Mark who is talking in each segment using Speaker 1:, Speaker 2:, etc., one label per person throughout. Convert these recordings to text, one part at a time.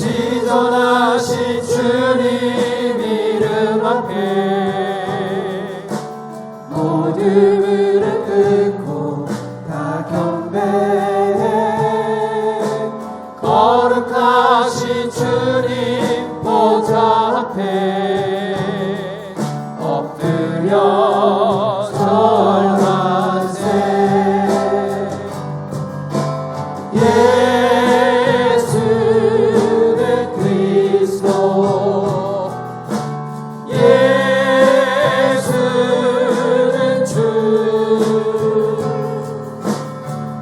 Speaker 1: 시전하신 주님 이름 앞에 모든 무릎 꿇고 다 경배해. 거룩하신 주님 보좌 앞에 엎드려 절하세. 예수는 그리스도, 예수는 주,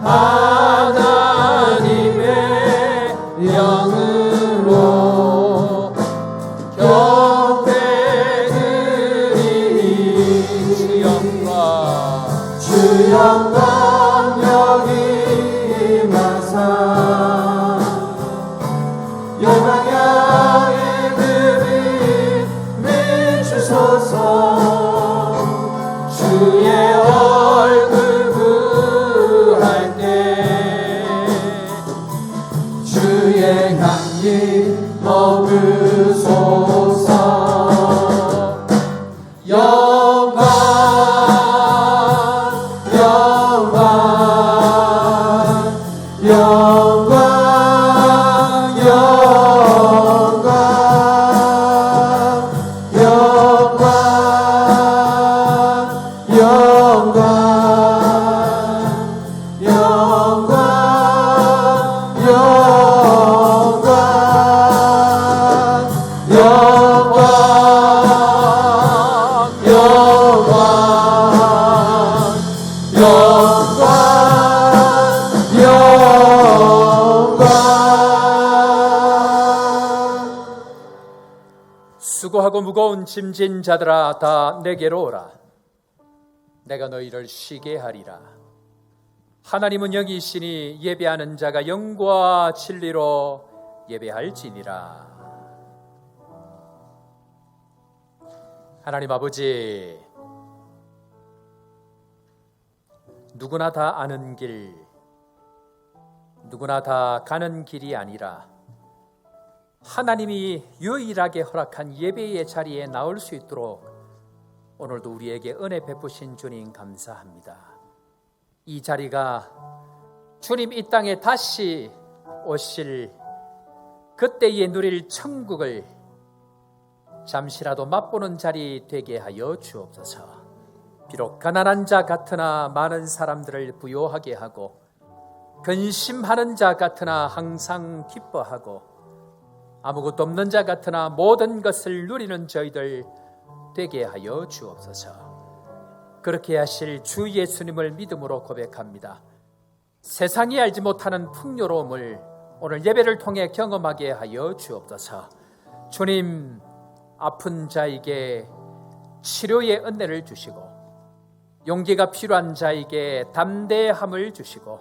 Speaker 1: 하나님의 영으로 경배드리니 주 영광 여기 임하사 영광의 금이 비추소서. 주의 얼굴 구할 때 주의 향기 머무소서. 영광 영광 영광 영광 영광 영광 영광
Speaker 2: 수고하고 무거운 짐진 자들아 다 내게로 오라. 내가 너희를 쉬게 하리라. 하나님은 영이시니 예배하는 자가 영과 진리로 예배할지니라. 하나님 아버지, 누구나 다 아는 길, 누구나 다 가는 길이 아니라 하나님이 유일하게 허락한 예배의 자리에 나올 수 있도록 오늘도 우리에게 은혜 베푸신 주님 감사합니다. 이 자리가 주님 이 땅에 다시 오실 그때에 누릴 천국을 잠시라도 맛보는 자리 되게 하여 주옵소서. 비록 가난한 자 같으나 많은 사람들을 부요하게 하고 근심하는 자 같으나 항상 기뻐하고 아무것도 없는 자 같으나 모든 것을 누리는 저희들 되게 하여 주옵소서. 그렇게 하실 주 예수님을 믿음으로 고백합니다. 세상이 알지 못하는 풍요로움을 오늘 예배를 통해 경험하게 하여 주옵소서. 주님, 아픈 자에게 치료의 은혜를 주시고 용기가 필요한 자에게 담대함을 주시고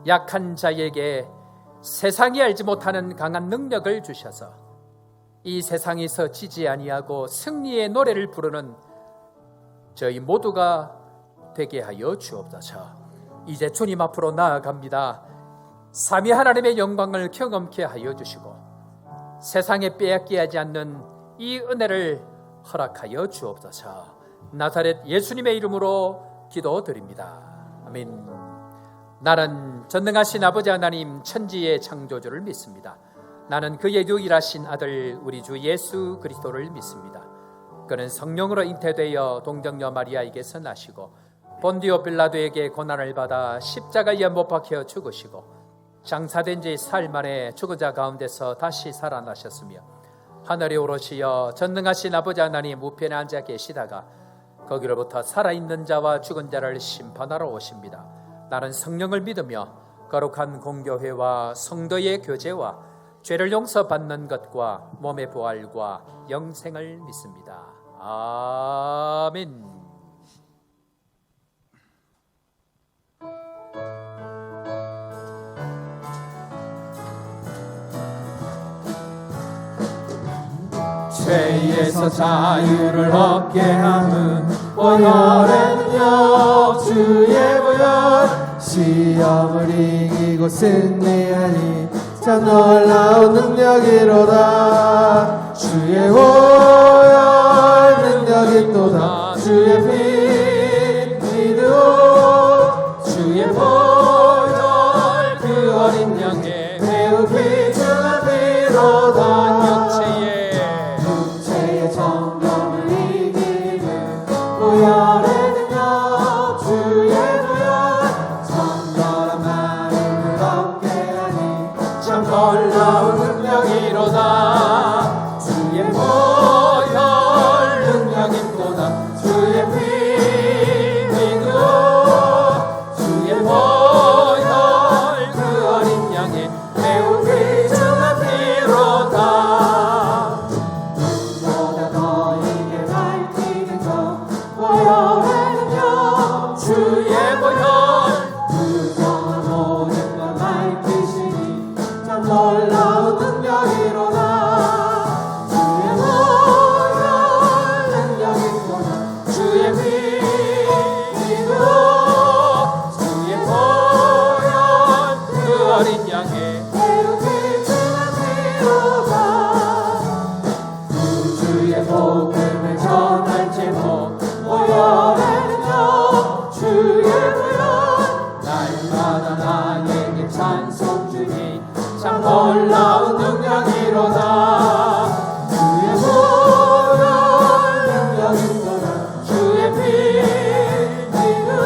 Speaker 2: 약한 자에게 세상이 알지 못하는 강한 능력을 주셔서 이 세상에서 지지 아니하고 승리의 노래를 부르는 저희 모두가 되게 하여 주옵소서. 이제 주님 앞으로 나아갑니다. 삼위 하나님의 영광을 경험케 하여 주시고 세상에 빼앗기 하지 않는 이 은혜를 허락하여 주옵소서. 나사렛 예수님의 이름으로 기도드립니다. 아멘. 나는 전능하신 아버지 하나님 천지의 창조주를 믿습니다. 나는 그의 유일하신 아들 우리 주 예수 그리스도를 믿습니다. 그는 성령으로 잉태되어 동정녀 마리아에게서 나시고 본디오 빌라도에게 고난을 받아 십자가에 못 박혀 죽으시고 장사된 지 사흘 만에 죽은 자 가운데서 다시 살아나셨으며 하늘에 오르시어 전능하신 아버지 하나님 우편에 앉아 계시다가 거기로부터 살아있는 자와 죽은 자를 심판하러 오십니다. 나는 성령을 믿으며 거룩한 공교회와 성도의 교제와 죄를 용서받는 것과 몸의 부활과 영생을 믿습니다. 아멘.
Speaker 1: 죄에서 자유를 얻게 하는 오늘은요 주의 보혈 시험을 이기고 승리하니 참 놀라운 능력이로다. 주의 보혈 능력이 또다. 주의 피 믿으오. 주의 보혈 그 어린 양의 매우 귀중한 피로다. 육체의 정령을 이기는 보혈의 능력. 주의 보혈 정결한 마음을 얻게 하니 참 놀라운 능력이로다. 주의 보혈 능력임보다. 주의 피 믿으오. 주의 보혈 그 어린 양의 매우 귀중한 피로다. 눈보다 더 이게 밝히는 저 보혈의 능력. 주의 보혈 부정한 모든 걸 밝히시니 참 놀라운 능력이로다. 주의 보혈 능력이로다. 주의 피 믿으오. 주의 보혈 그 어린 양의 매우 귀중한 피로다. 구주의 복음을 전할지도 보혈의 능력. 주의 보혈 날마다 나에게 찬송 주니 참 놀라운 능력이로다. 주의 보혈 능력이로다. 주의 피 믿으오.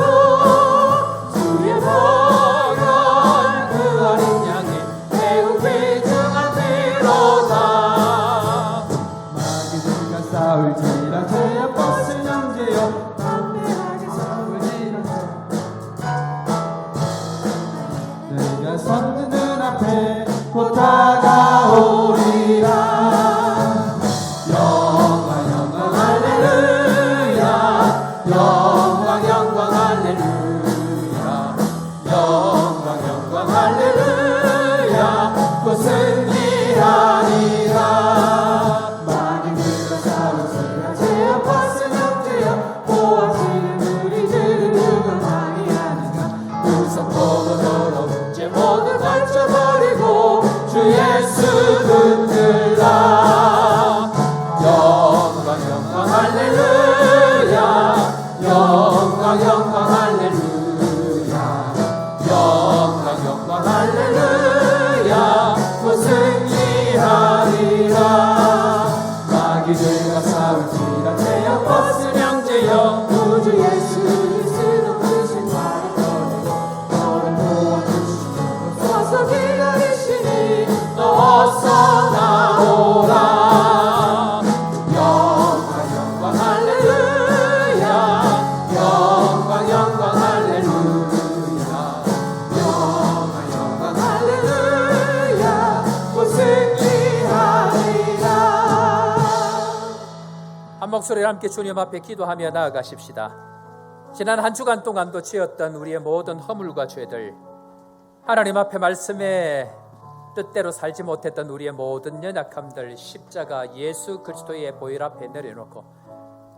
Speaker 1: 주의 보혈 그 어린 양의 매우 귀중한 피로다. 마귀들과 싸울지라 죄의 벗을 형제여 담대하게 싸울지라. 내가 섰는 눈앞에 곧 다가오리라. 영광 영광 할렐루야. 영광 영광 할렐루야. 영광 영광 할렐루야. 곧 승리하리라. 마귀들과 싸울지라 죄의 벗을 형제여 보아지는 우리들은 누굴 방해하는가. 구속보고도로 문제 모두 걸쳐버리고 주 예수 붙들라. 영광 영광 할렐루야. 영광 영광 할렐루야. 영광 영광 할렐루야. 곧 승리하리라. 마귀들과 싸울지라 죄여 벗을 형제여 구주 예수 그리스도 크신 말을 꺼내고 너를 도와주시고 서서 기다리시니 너 어서 나오라. 영광 영광 할렐루야. 영광 영광 할렐루야. 영광 영광 할렐루야. 곧 승리하리라.
Speaker 2: 한 목소리로 함께 주님 앞에 기도하며 나아가십시다. 지난 한 주간 동안도 지었던 우리의 모든 허물과 죄들, 하나님 앞에 말씀에 뜻대로 살지 못했던 우리의 모든 연약함들 십자가 예수 그리스도의 보혈 앞에 내려놓고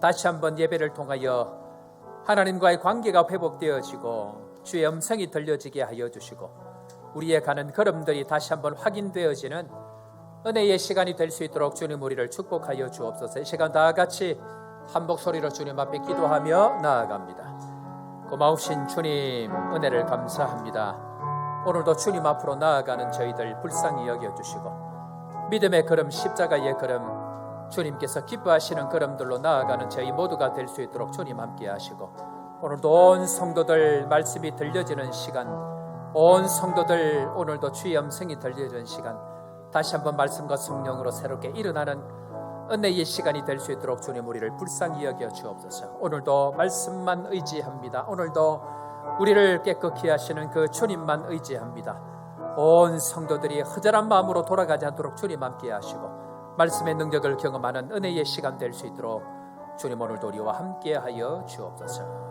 Speaker 2: 다시 한번 예배를 통하여 하나님과의 관계가 회복되어지고 주의 음성이 들려지게 하여 주시고 우리의 가는 걸음들이 다시 한번 확인되어지는 은혜의 시간이 될 수 있도록 주님 우리를 축복하여 주옵소서. 이 시간 다 같이 한 목소리로 주님 앞에 기도하며 나아갑니다. 고마우신 주님 은혜를 감사합니다. 오늘도 주님 앞으로 나아가는 저희들 불쌍히 여겨주시고 믿음의 걸음 십자가의 걸음 주님께서 기뻐하시는 걸음들로 나아가는 저희 모두가 될 수 있도록 주님 함께 하시고 오늘도 온 성도들 말씀이 들려지는 시간, 온 성도들 오늘도 주의 음성이 들려지는 시간, 다시 한번 말씀과 성령으로 새롭게 일어나는 은혜의 시간이 될 수 있도록 주님 우리를 불쌍히 여겨 주옵소서. 오늘도 말씀만 의지합니다. 오늘도 우리를 깨끗히 하시는 그 주님만 의지합니다. 온 성도들이 허전한 마음으로 돌아가지 않도록 주님 함께 하시고 말씀의 능력을 경험하는 은혜의 시간 될 수 있도록 주님 오늘도 우리와 함께 하여 주옵소서.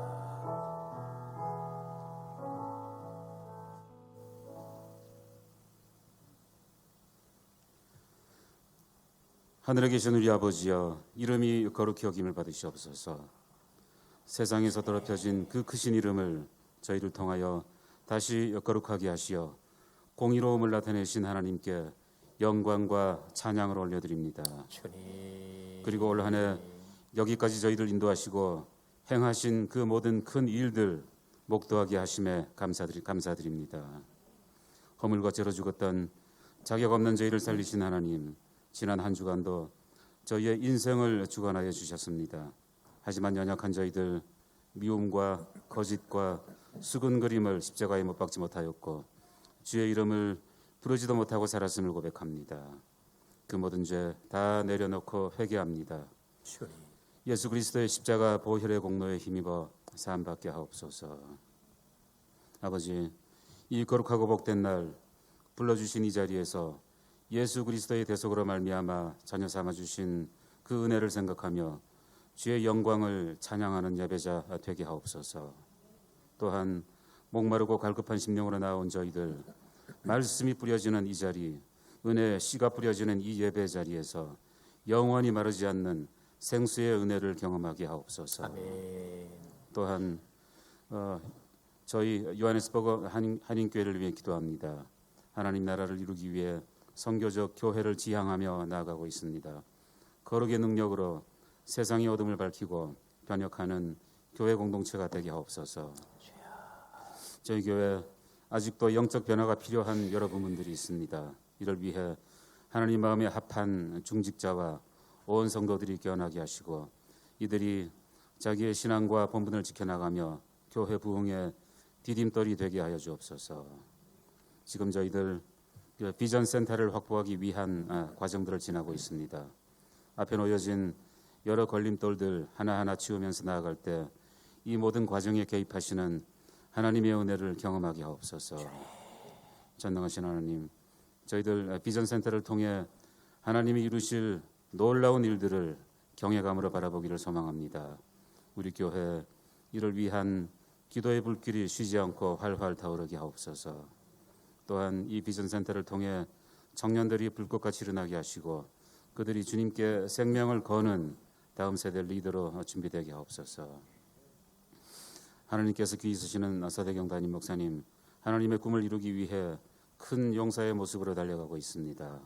Speaker 3: 하늘에 계신 우리 아버지여, 이름이 거룩히 여김을 받으시옵소서. 세상에서 더럽혀진 그 크신 이름을 저희를 통하여 다시 거룩하게 하시어 공의로움을 나타내신 하나님께 영광과 찬양을 올려드립니다.
Speaker 2: 주님.
Speaker 3: 그리고 올 한 해 여기까지 저희들 인도하시고 행하신 그 모든 큰 일들 목도하게 하심에 감사드립니다. 허물과 죄로 죽었던 자격 없는 저희를 살리신 하나님, 지난 한 주간도 저희의 인생을 주관하여 주셨습니다. 하지만 연약한 저희들 미움과 거짓과 수근거림을 십자가에 못 박지 못하였고 주의 이름을 부르지도 못하고 살았음을 고백합니다. 그 모든 죄 다 내려놓고 회개합니다.
Speaker 2: 주님.
Speaker 3: 예수 그리스도의 십자가 보혈의 공로에 힘입어 사함받게 하옵소서. 아버지, 이 거룩하고 복된 날 불러주신 이 자리에서 예수 그리스도의 대속으로 말미암아 자녀 삼아 주신 그 은혜를 생각하며 주의 영광을 찬양하는 예배자 되게 하옵소서. 또한 목마르고 갈급한 심령으로 나온 저희들 말씀이 뿌려지는 이 자리, 은혜의 씨가 뿌려지는 이 예배 자리에서 영원히 마르지 않는 생수의 은혜를 경험하게 하옵소서.
Speaker 2: 아멘.
Speaker 3: 또한 저희 요하네스버그 한인교회를 위해 기도합니다. 하나님 나라를 이루기 위해 선교적 교회를 지향하며 나아가고 있습니다. 거룩의 능력으로 세상의 어둠을 밝히고 변혁하는 교회 공동체가 되게 하옵소서. 저희 교회 아직도 영적 변화가 필요한 여러 부분들이 있습니다. 이를 위해 하나님 마음에 합한 중직자와 온 성도들이 깨어나게 하시고 이들이 자기의 신앙과 본분을 지켜나가며 교회 부흥의 디딤돌이 되게 하여 주옵소서. 지금 저희들 비전 센터를 확보하기 위한 과정들을 지나고 있습니다. 앞에 놓여진 여러 걸림돌들 하나하나 치우면서 나아갈 때 이 모든 과정에 개입하시는 하나님의 은혜를 경험하게 하옵소서. 전능하신 하나님, 저희들 비전 센터를 통해 하나님이 이루실 놀라운 일들을 경외감으로 바라보기를 소망합니다. 우리 교회 이를 위한 기도의 불길이 쉬지 않고 활활 타오르게 하옵소서. 또한 이 비전 센터를 통해 청년들이 불꽃같이 일어나게 하시고 그들이 주님께 생명을 거는 다음 세대 리더로 준비되게 하옵소서. 하나님께서 귀 있으시는 서대경 담임 목사님, 하나님의 꿈을 이루기 위해 큰 용사의 모습으로 달려가고 있습니다.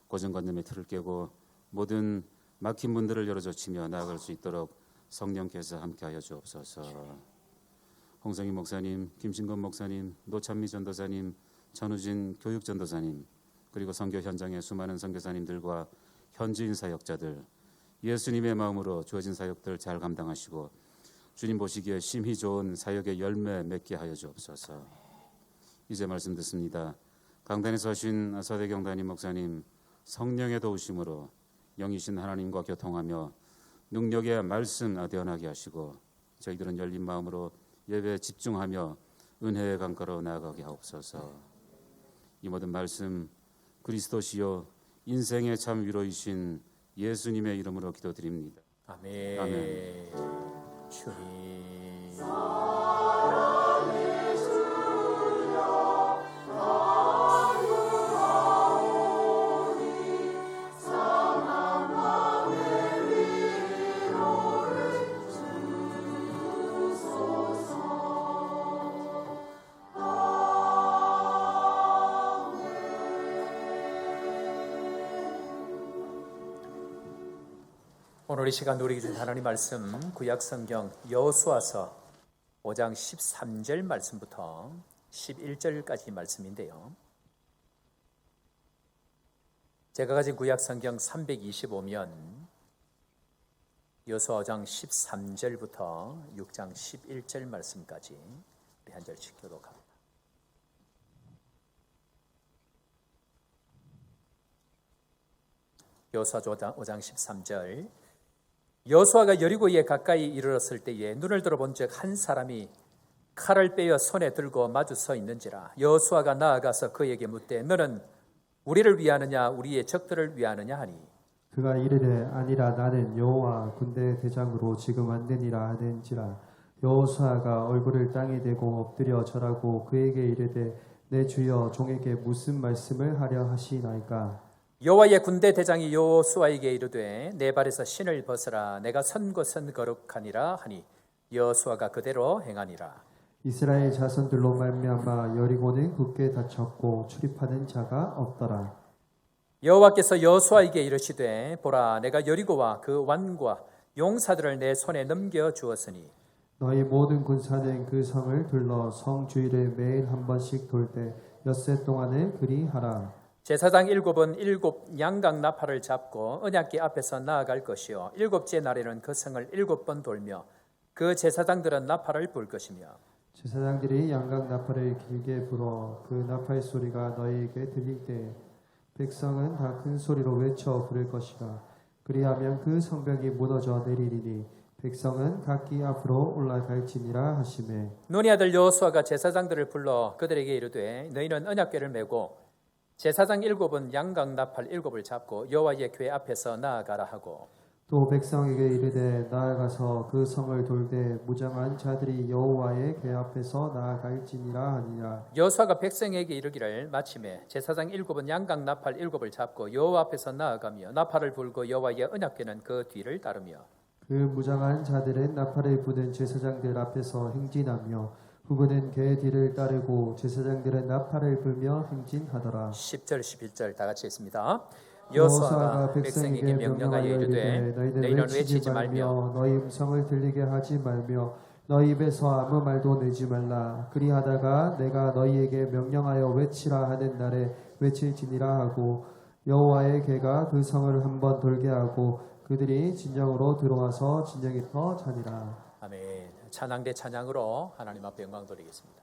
Speaker 3: 고정관념의 틀을 깨고 모든 막힌 문들을 열어젖히며 나아갈 수 있도록 성령께서 함께하여 주옵소서. 홍성희 목사님, 김신건 목사님, 노찬미 전도사님, 전우진 교육전도사님, 그리고 선교 현장의 수많은 선교사님들과 현지인 사역자들, 예수님의 마음으로 주어진 사역들 잘 감당하시고 주님 보시기에 심히 좋은 사역의 열매 맺게 하여 주옵소서. 이제 말씀 듣습니다. 강단에서 하신 서대경 담임 목사님, 성령의 도우심으로 영이신 하나님과 교통하며 능력의 말씀 대언하게 하시고 저희들은 열린 마음으로 예배에 집중하며 은혜의 강가로 나아가게 하옵소서. 이 모든 말씀 그리스도시요 인생의 참 위로이신 예수님의 이름으로 기도드립니다.
Speaker 2: 아멘.
Speaker 3: 아멘.
Speaker 2: 주님. 오늘 이 시간 우리에게 주신 하나님 말씀 구약성경 여호수아서 5장 13절 말씀부터 11절까지 말씀인데요. 제가 가진 구약성경 325면 여호수아 5장 13절부터 6장 11절 말씀까지 우리 한 절씩 교독합니다. 여호수아 5장 13절 여호수아가 여리고에 가까이 이르렀을 때에 눈을 들어본즉 한 사람이 칼을 빼어 손에 들고 마주 서 있는지라. 여호수아가 나아가서 그에게 묻되 너는 우리를 위하느냐 우리의 적들을 위하느냐 하니
Speaker 1: 그가 이르되 아니라 나는 여호와 군대 대장으로 지금 왔느니라 하는지라. 여호수아가 얼굴을 땅에 대고 엎드려 절하고 그에게 이르되 내 주여 종에게 무슨 말씀을 하려 하시나이까.
Speaker 2: 여호와의 군대 대장이 여호수아에게 이르되 내 발에서 신을 벗으라 내가 선 곳은 거룩하니라 하니 여호수아가 그대로 행하니라.
Speaker 1: 이스라엘 자손들로 말미암아 여리고는 굳게 닫혔고 출입하는 자가 없더라.
Speaker 2: 여호와께서 여호수아에게 이르시되 보라 내가 여리고와 그 왕과 용사들을 내 손에 넘겨 주었으니
Speaker 1: 너희 모든 군사는 그 성을 둘러 성 주위를 매일 한 번씩 돌 때 엿새 동안에 그리하라.
Speaker 2: 제사장 7은 7 양각 나팔을 잡고 언약궤 앞에서 나아갈 것이요 7째 날에는 그 성을 7번 돌며 그 제사장들은 나팔을 불 것이며
Speaker 1: 제사장들이 양각 나팔을 길게 불어 그 나팔 소리가 너희에게 들릴 때 백성은 다 큰 소리로 외쳐 부를 것이라. 그리하면 그 성벽이 무너져 내리리니 백성은 각기 앞으로 올라갈지니라 하시매.
Speaker 2: 눈의 아들 여호수아가 제사장들을 불러 그들에게 이르되 너희는 언약궤를 메고 제사장 7은 양각 나팔 7을 잡고 여호와의 궤 앞에서 나아가라 하고
Speaker 1: 또 백성에게 이르되 나아가서 그 성을 돌되 무장한 자들이 여호와의 궤 앞에서 나아갈지니라 하니라.
Speaker 2: 여호수아가 백성에게 이르기를 마침에 제사장 7은 양각 나팔 7을 잡고 여호와 앞에서 나아가며 나팔을 불고 여호와의 언약궤는 그 뒤를 따르며
Speaker 1: 그 무장한 자들은 나팔을 부는 제사장들 앞에서 행진하며 후군은 궤 뒤를 따르고 제사장들은 나팔을 불며 행진하더라.
Speaker 2: 10절 11절 다 같이 했습니다.
Speaker 1: 여호수아가
Speaker 2: 여호수아가 백성에게 명령하여 이르되 너희는 외치지 말며
Speaker 1: 너희 음성을 들리게 하지 말며 너희 입에서 아무 말도 내지 말라. 그리하다가 내가 너희에게 명령하여 외치라 하는 날에 외칠지니라 하고 여호와의 궤가 그 성을 한번 돌게 하고 그들이 진정으로 들어와서 진정에서 자니라.
Speaker 2: 아멘. 찬양대 찬양으로 하나님 앞에 영광 돌리겠습니다.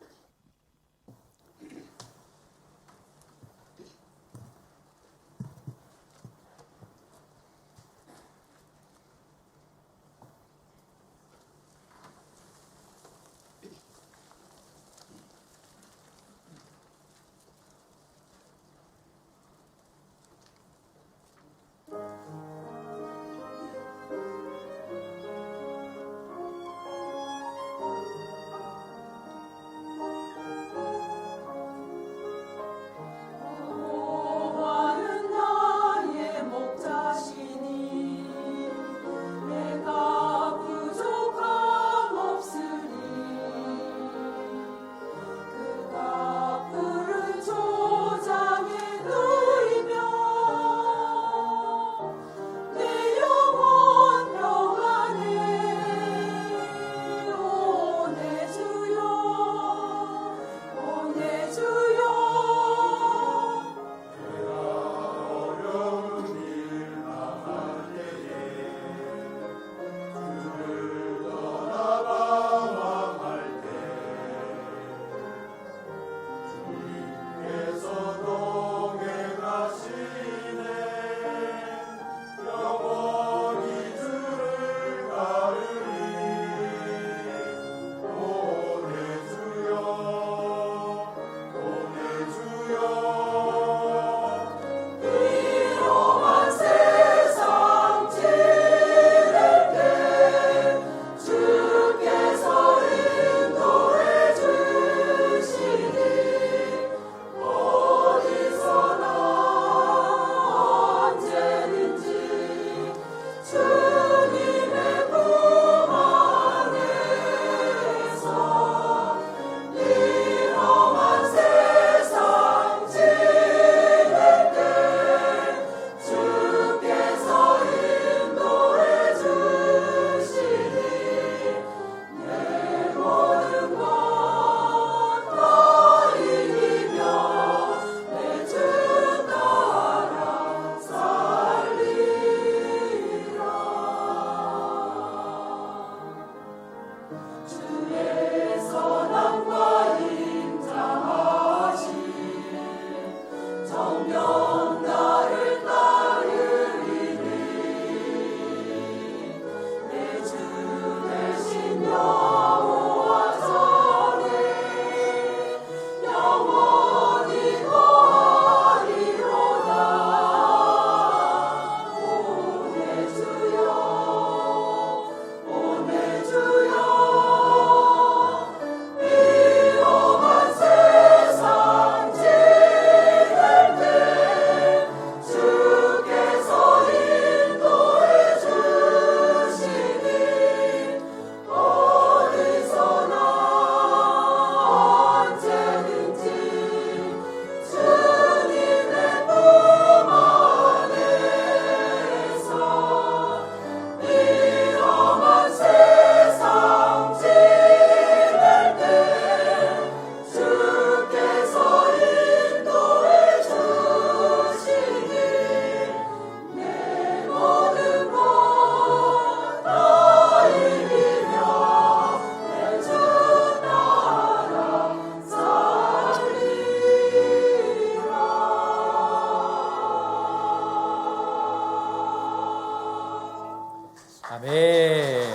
Speaker 2: 아멘.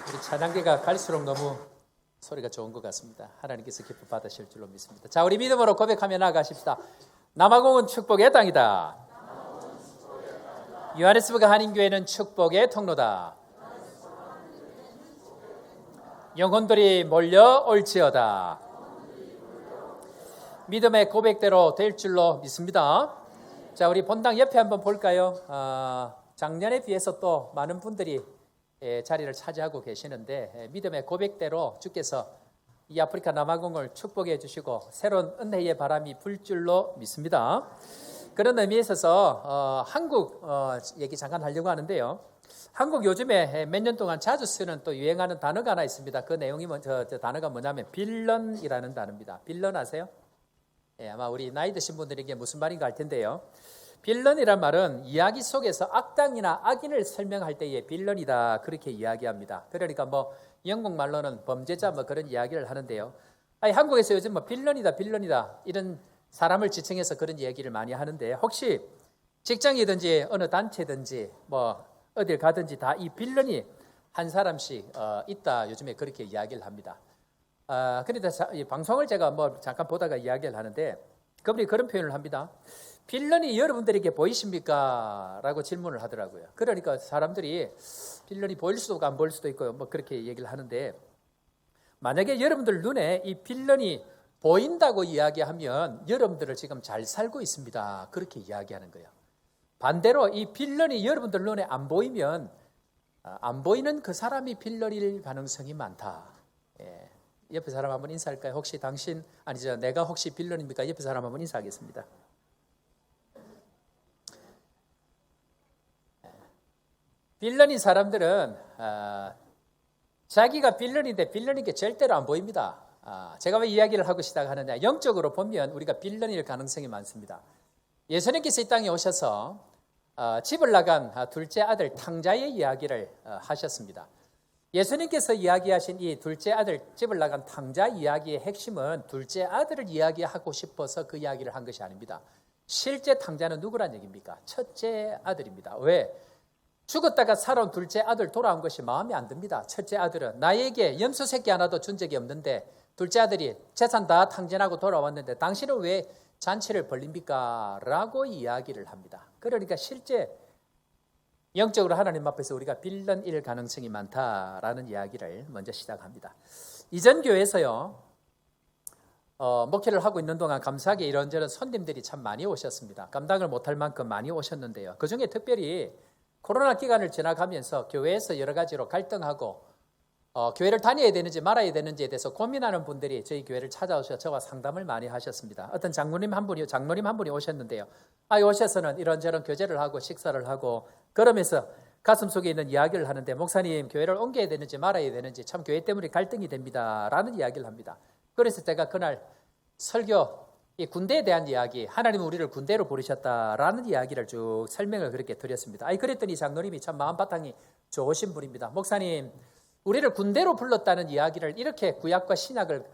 Speaker 2: 우리 찬양계가 갈수록 너무 소리가 좋은 것 같습니다. 하나님께서 기뻐 받으실 줄로 믿습니다. 자, 우리 믿음으로 고백하며 나아가십시다. 남아공은 축복의 땅이다. 요하네스버그 한인교회는 축복의 통로다. 영혼들이 몰려올지어다. 믿음의 고백대로 될 줄로 믿습니다. 자, 우리 본당 옆에 한번 볼까요? 작년에 비해서 또 많은 분들이 자리를 차지하고 계시는데 믿음의 고백대로 주께서 이 아프리카 남아공을 축복해 주시고 새로운 은혜의 바람이 불 줄로 믿습니다. 그런 의미에 있어서 한국 얘기 잠깐 하려고 하는데요. 한국 요즘에 몇 년 동안 자주 쓰는 또 유행하는 단어가 하나 있습니다. 그 내용이 저 단어가 뭐냐면 빌런이라는 단어입니다. 빌런 아세요? 예, 아마 우리 나이 드신 분들에게 무슨 말인가 할 텐데요. 빌런이란 말은 이야기 속에서 악당이나 악인을 설명할 때의 빌런이다 그렇게 이야기합니다. 그러니까 뭐 영국 말로는 범죄자 뭐 그런 이야기를 하는데요. 아니, 한국에서 요즘 뭐 빌런이다 이런 사람을 지칭해서 그런 얘기를 많이 하는데 혹시 직장이든지 어느 단체든지 뭐 어딜 가든지 다 이 빌런이 한 사람씩 있다 요즘에 그렇게 이야기를 합니다. 그런데 이 방송을 제가 뭐 잠깐 보다가 이야기를 하는데 그분이 그런 표현을 합니다. 빌런이 여러분들에게 보이십니까? 라고 질문을 하더라고요. 그러니까 사람들이 빌런이 보일 수도 있고 안 보일 수도 있고 뭐 그렇게 얘기를 하는데 만약에 여러분들 눈에 이 빌런이 보인다고 이야기하면 여러분들을 지금 잘 살고 있습니다. 그렇게 이야기하는 거예요. 반대로 이 빌런이 여러분들 눈에 안 보이면 안 보이는 그 사람이 빌런일 가능성이 많다. 예. 옆에 사람 한번 인사할까요? 혹시 당신 아니죠? 내가 혹시 빌런입니까? 옆에 사람 한번 인사하겠습니다. 빌런인 사람들은 자기가 빌런인데 빌런인 게 절대로 안 보입니다. 제가 왜 이야기를 하고 시작하느냐. 영적으로 보면 우리가 빌런일 가능성이 많습니다. 예수님께서 이 땅에 오셔서 집을 나간 둘째 아들 탕자의 이야기를 하셨습니다. 예수님께서 이야기하신 이 둘째 아들 집을 나간 탕자 이야기의 핵심은 둘째 아들을 이야기하고 싶어서 그 이야기를 한 것이 아닙니다. 실제 탕자는 누구란 얘기입니까? 첫째 아들입니다. 왜? 죽었다가 살아온 둘째 아들 돌아온 것이 마음에 안 듭니다. 첫째 아들은 나에게 염소 새끼 하나도 준 적이 없는데 둘째 아들이 재산 다 탕진하고 돌아왔는데 당신은 왜 잔치를 벌립니까? 라고 이야기를 합니다. 그러니까 실제 영적으로 하나님 앞에서 우리가 빌런일 가능성이 많다라는 이야기를 먼저 시작합니다. 이전 교회에서요. 목회를 하고 있는 동안 감사하게 이런저런 손님들이 참 많이 오셨습니다. 감당을 못할 만큼 많이 오셨는데요. 그중에 특별히 코로나 기간을 지나가면서 교회에서 여러 가지로 갈등하고 교회를 다녀야 되는지 말아야 되는지에 대해서 고민하는 분들이 저희 교회를 찾아오셔서 저와 상담을 많이 하셨습니다. 어떤 장로님 한 분이 오셨는데요. 오셔서는 이런저런 교제를 하고 식사를 하고 그러면서 가슴 속에 있는 이야기를 하는데 목사님 교회를 옮겨야 되는지 말아야 되는지 참 교회 때문에 갈등이 됩니다. 라는 이야기를 합니다. 그래서 제가 그날 설교 이 군대에 대한 이야기, 하나님은 우리를 군대로 부르셨다라는 이야기를 쭉 설명을 그렇게 드렸습니다. 그랬더니 장로님이 참 마음바탕이 좋으신 분입니다. 목사님, 우리를 군대로 불렀다는 이야기를 이렇게 구약과 신약을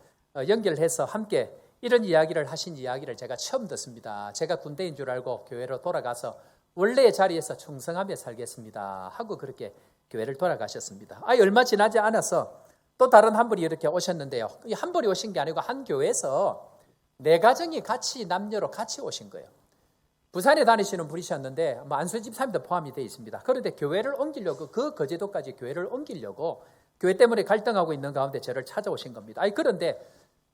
Speaker 2: 연결해서 함께 이런 이야기를 하신 이야기를 제가 처음 듣습니다. 제가 군대인 줄 알고 교회로 돌아가서 원래의 자리에서 충성하며 살겠습니다. 하고 그렇게 교회를 돌아가셨습니다. 얼마 지나지 않아서 또 다른 한 분이 이렇게 오셨는데요. 이 한 분이 오신 게 아니고 한 교회에서 네 가정이 같이 남녀로 같이 오신 거예요. 부산에 다니시는 분이셨는데 안수 집사님도 포함이 되어 있습니다. 그런데 교회를 옮기려고 그 거제도까지 교회를 옮기려고 교회 때문에 갈등하고 있는 가운데 저를 찾아오신 겁니다. 그런데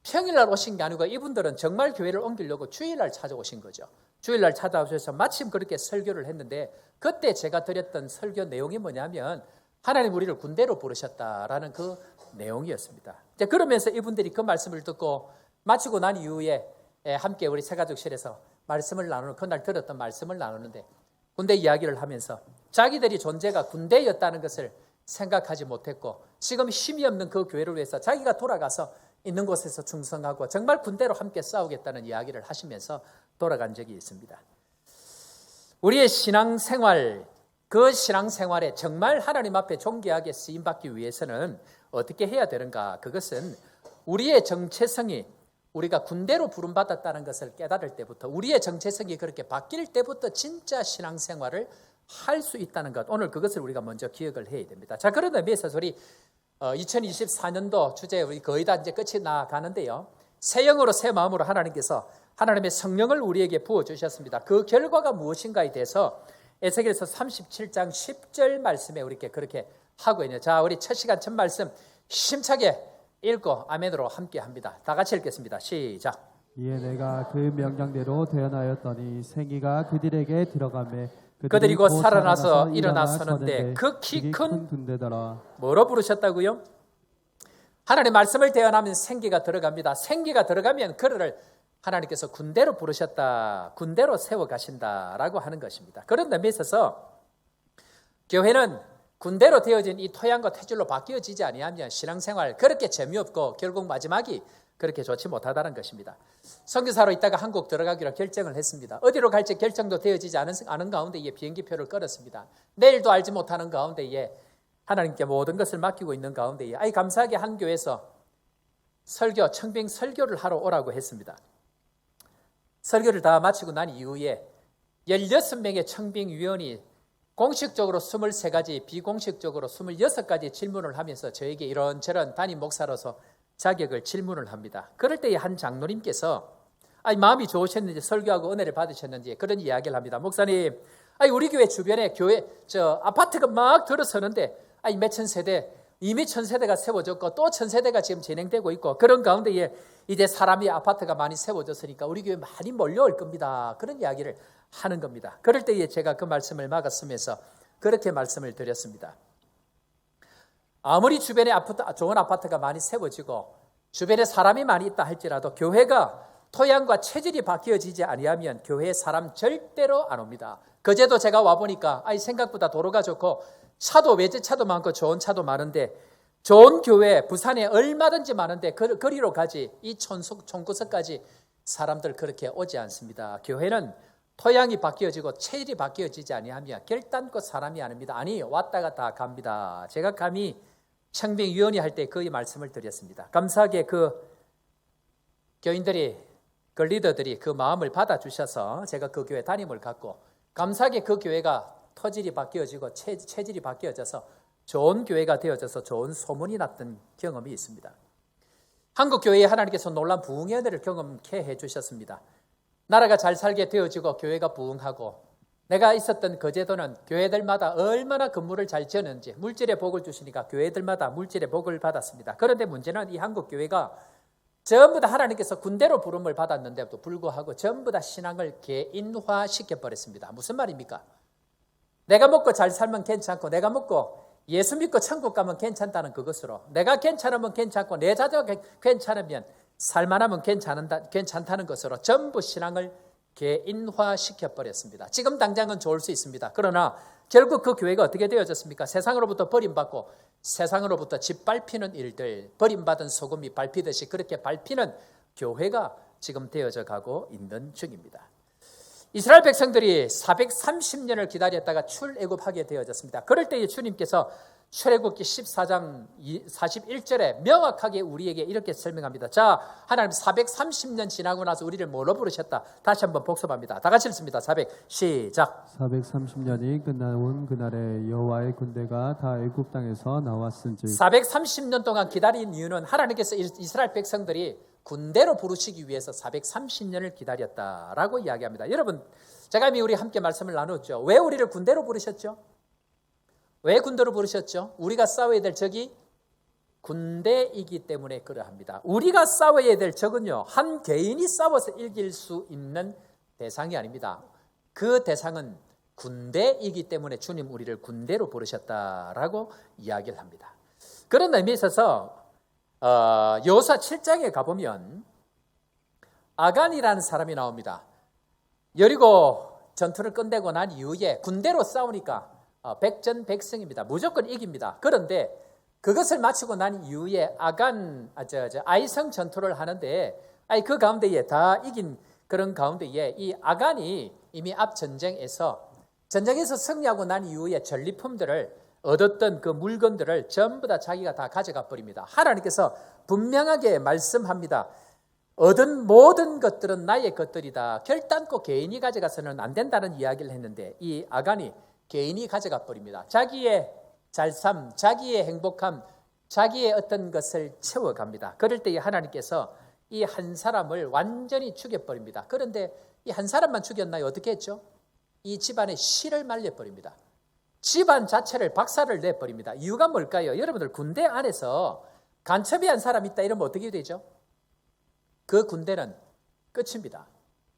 Speaker 2: 평일날 오신 게 아니고 이분들은 정말 교회를 옮기려고 주일날 찾아오신 거죠. 주일날 찾아오셔서 마침 그렇게 설교를 했는데 그때 제가 드렸던 설교 내용이 뭐냐면 하나님 우리를 군대로 부르셨다라는 그 내용이었습니다. 그러면서 이분들이 그 말씀을 듣고 마치고 난 이후에 함께 우리 새가족실에서 말씀을 나누는 그날 들었던 말씀을 나누는데 군대 이야기를 하면서 자기들이 존재가 군대였다는 것을 생각하지 못했고 지금 힘이 없는 그 교회를 위해서 자기가 돌아가서 있는 곳에서 충성하고 정말 군대로 함께 싸우겠다는 이야기를 하시면서 돌아간 적이 있습니다. 우리의 신앙생활, 그 신앙생활에 정말 하나님 앞에 존귀하게 쓰임받기 위해서는 어떻게 해야 되는가? 그것은 우리의 정체성이 우리가 군대로 부름받았다는 것을 깨달을 때부터 우리의 정체성이 그렇게 바뀔 때부터 진짜 신앙생활을 할 수 있다는 것, 오늘 그것을 우리가 먼저 기억을 해야 됩니다. 자, 그런 의미에서 우리 2024년도 주제 우리 거의 다 이제 끝이 나가는데요. 새 영으로 새 마음으로 하나님께서 하나님의 성령을 우리에게 부어주셨습니다. 그 결과가 무엇인가에 대해서 에스겔서 37장 10절 말씀에 우리께 그렇게 하고 있네요. 자, 우리 첫 시간 첫 말씀 힘차게 읽고 아멘으로 함께 합니다. 다 같이 읽겠습니다. 시작.
Speaker 1: 이에 내가 그 명령대로 대언하였더니 생기가 그들에게 들어가매
Speaker 2: 그들이 곧
Speaker 1: 곧
Speaker 2: 살아나서
Speaker 1: 일어나
Speaker 2: 서는데 그 키 큰
Speaker 1: 군대더라.
Speaker 2: 뭐로 부르셨다고요? 하나님 말씀을 대언하면 생기가 들어갑니다. 생기가 들어가면 그를 하나님께서 군대로 부르셨다, 군대로 세워가신다라고 하는 것입니다. 그런 의미에 있어서 교회는 군대로 되어진 이 토양과 태줄로 바뀌어지지 아니하면 신앙생활 그렇게 재미없고 결국 마지막이 그렇게 좋지 못하다는 것입니다. 선교사로 있다가 한국 들어가기로 결정을 했습니다. 어디로 갈지 결정도 되어지지 않은 가운데에 비행기표를 끊었습니다. 내일도 알지 못하는 가운데에 하나님께 모든 것을 맡기고 있는 가운데에 감사하게 한 교회에서 설교, 청빙 설교를 하러 오라고 했습니다. 설교를 다 마치고 난 이후에 16명의 청빙위원이 공식적으로 23가지, 비공식적으로 26가지 질문을 하면서 저에게 이런저런 담임 목사로서 자격을 질문을 합니다. 그럴 때에 한 장로님께서 마음이 좋으셨는지 설교하고 은혜를 받으셨는지 그런 이야기를 합니다. 목사님, 우리 교회 주변에 아파트가 막 들어서는데 몇천 세대, 이미 1000세대가 세워졌고 또 1000세대가 지금 진행되고 있고 그런 가운데에 이제 사람이 아파트가 많이 세워졌으니까 우리 교회 많이 몰려올 겁니다. 그런 이야기를 하는 겁니다. 그럴 때에 제가 그 말씀을 막았으면서 그렇게 말씀을 드렸습니다. 아무리 주변에 좋은 아파트가 많이 세워지고 주변에 사람이 많이 있다 할지라도 교회가 토양과 체질이 바뀌어지지 아니하면 교회에 사람 절대로 안 옵니다. 그제도 제가 와보니까 생각보다 도로가 좋고 차도 외제차도 많고 좋은 차도 많은데 좋은 교회 부산에 얼마든지 많은데 거리로 가지 이 촌구석까지 사람들 그렇게 오지 않습니다. 교회는 토양이 바뀌어지고 체질이 바뀌어지지 아니하면 결단코 사람이 안 옵니다. 왔다가 다 갑니다. 제가 감히 청빙위원회 할 때 그 말씀을 드렸습니다. 감사하게 그 교인들이, 그 리더들이 그 마음을 받아주셔서 제가 그 교회 담임을 갖고 감사하게 그 교회가 토질이 바뀌어지고 체질이 바뀌어져서 좋은 교회가 되어져서 좋은 소문이 났던 경험이 있습니다. 한국 교회에 하나님께서 놀라운 부흥의 은혜를 경험케 해주셨습니다. 나라가 잘 살게 되어지고 교회가 부흥하고 내가 있었던 그 제도는 교회들마다 얼마나 건물을 잘 지었는지 물질의 복을 주시니까 교회들마다 물질의 복을 받았습니다. 그런데 문제는 이 한국 교회가 전부 다 하나님께서 군대로 부름을 받았는데도 불구하고 전부 다 신앙을 개인화시켜버렸습니다. 무슨 말입니까? 내가 먹고 잘 살면 괜찮고 내가 먹고 예수 믿고 천국 가면 괜찮다는 그것으로 내가 괜찮으면 괜찮고 내 자녀가 괜찮으면 살만하면 괜찮다는 것으로 전부 신앙을 개인화시켜버렸습니다. 지금 당장은 좋을 수 있습니다. 그러나 결국 그 교회가 어떻게 되어졌습니까? 세상으로부터 버림받고 세상으로부터 짓밟히는 일들, 버림받은 소금이 밟히듯이 그렇게 밟히는 교회가 지금 되어져 가고 있는 중입니다. 이스라엘 백성들이 430년을 기다렸다가 출애굽하게 되어졌습니다. 그럴 때에 주님께서 출애굽기 14장 41절에 명확하게 우리에게 이렇게 설명합니다. 자, 하나님 430년 지나고 나서 우리를 뭐로 부르셨다? 다시 한번 복습합니다. 다 같이 읽습니다. 400 시작.
Speaker 1: 430년이 끝나온 그날에 여호와의 군대가 다 애굽 땅에서 나왔은즉
Speaker 2: 430년 동안 기다린 이유는 하나님께서 이스라엘 백성들이 군대로 부르시기 위해서 430년을 기다렸다라고 이야기합니다. 여러분, 제가 이미 우리 함께 말씀을 나눴죠. 왜 우리를 군대로 부르셨죠? 왜 군대로 부르셨죠? 우리가 싸워야 될 적이 군대이기 때문에 그러합니다. 우리가 싸워야 될 적은요, 한 개인이 싸워서 이길 수 있는 대상이 아닙니다. 그 대상은 군대이기 때문에 주님 우리를 군대로 부르셨다라고 이야기를 합니다. 그런 의미에 있어서 여호수아 7장에 가보면 아간이라는 사람이 나옵니다. 여리고 전투를 끝내고 난 이후에 군대로 싸우니까 백전백승입니다. 무조건 이깁니다. 그런데 그것을 마치고 난 이후에 아이성 전투를 하는데 그 가운데에 다 이긴 그런 가운데에 이 아간이 이미 앞 전쟁에서 승리하고 난 이후에 전리품들을 얻었던 그 물건들을 전부 다 자기가 다 가져가 버립니다. 하나님께서 분명하게 말씀합니다. 얻은 모든 것들은 나의 것들이다. 결단코 개인이 가져가서는 안 된다는 이야기를 했는데 이 아간이 개인이 가져가 버립니다. 자기의 잘삼, 자기의 행복함, 자기의 어떤 것을 채워갑니다. 그럴 때 하나님께서 이 한 사람을 완전히 죽여버립니다. 그런데 이 한 사람만 죽였나요? 어떻게 했죠? 이 집안의 씨를 말려버립니다. 집안 자체를 박살을 내버립니다. 이유가 뭘까요? 여러분들 군대 안에서 간첩이 한 사람 있다 이러면 어떻게 되죠? 그 군대는 끝입니다.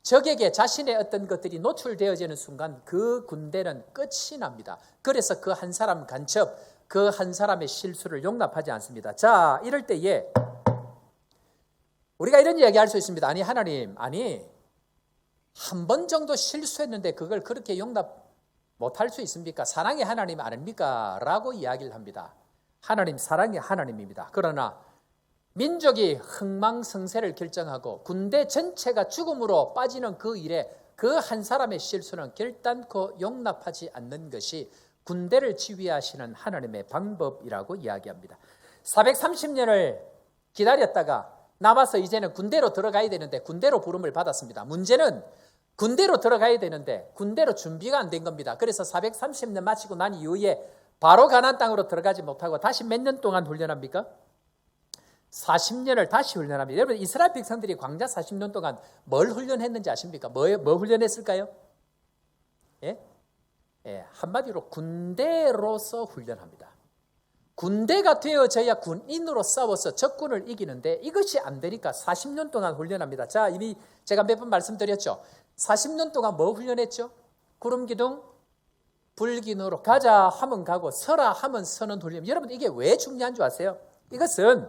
Speaker 2: 적에게 자신의 어떤 것들이 노출되어지는 순간 그 군대는 끝이 납니다. 그래서 그 한 사람 간첩, 그 한 사람의 실수를 용납하지 않습니다. 자, 이럴 때에 우리가 이런 이야기할 수 있습니다. 아니 하나님, 한 번 정도 실수했는데 그걸 그렇게 용납 못할 수 있습니까? 사랑의 하나님 아닙니까? 라고 이야기를 합니다. 하나님 사랑의 하나님입니다. 그러나 민족이 흥망성쇠를 결정하고 군대 전체가 죽음으로 빠지는 그 일에 그 한 사람의 실수는 결단코 용납하지 않는 것이 군대를 지휘하시는 하나님의 방법이라고 이야기합니다. 430년을 기다렸다가 남아서 이제는 군대로 들어가야 되는데 군대로 부름을 받았습니다. 문제는 군대로 들어가야 되는데 군대로 준비가 안 된 겁니다. 그래서 430년 마치고 난 이후에 바로 가나안 땅으로 들어가지 못하고 다시 몇 년 동안 훈련합니까? 40년을 다시 훈련합니다. 여러분 이스라엘 백성들이 광야 40년 동안 뭘 훈련했는지 아십니까? 뭐 훈련했을까요? 예? 한마디로 군대로서 훈련합니다. 군대가 되어져야 군인으로 싸워서 적군을 이기는데 이것이 안 되니까 40년 동안 훈련합니다. 자, 이미 제가 몇 번 말씀드렸죠. 40년 동안 뭐 훈련했죠? 구름기둥, 불기둥으로 가자 하면 가고 서라 하면 서는 훈련. 여러분 이게 왜 중요한 줄 아세요? 이것은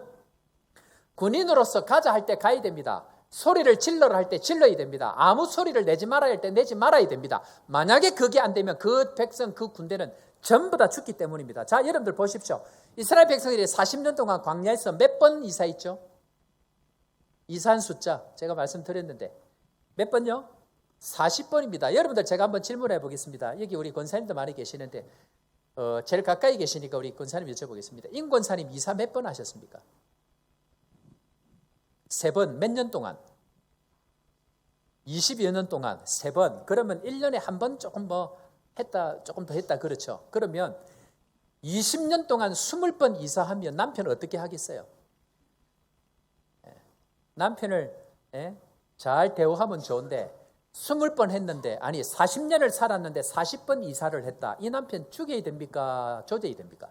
Speaker 2: 군인으로서 가자 할 때 가야 됩니다. 소리를 질러라 할 때 질러야 됩니다. 아무 소리를 내지 말아야 할 때 내지 말아야 됩니다. 만약에 그게 안 되면 그 백성, 그 군대는 전부 다 죽기 때문입니다. 자, 여러분들 보십시오. 이스라엘 백성들이 40년 동안 광야에서 몇 번 이사했죠? 이사한 숫자 제가 말씀드렸는데 몇 번요? 40번입니다. 여러분들 제가 한번 질문해 보겠습니다. 여기 우리 권사님도 많이 계시는데 제일 가까이 계시니까 우리 권사님 여쭤보겠습니다. 임 권사님 이사 몇 번 하셨습니까? 3번. 몇 년 동안? 20여 년 동안 3번. 그러면 1년에 한 번 조금 더 했다 그렇죠. 그러면 20년 동안 20번 이사하면 남편은 어떻게 하겠어요? 남편을 잘 대우하면 좋은데 20번 했는데 40년을 살았는데 40번 이사를 했다. 이 남편 죽여야 됩니까? 조져야 됩니까?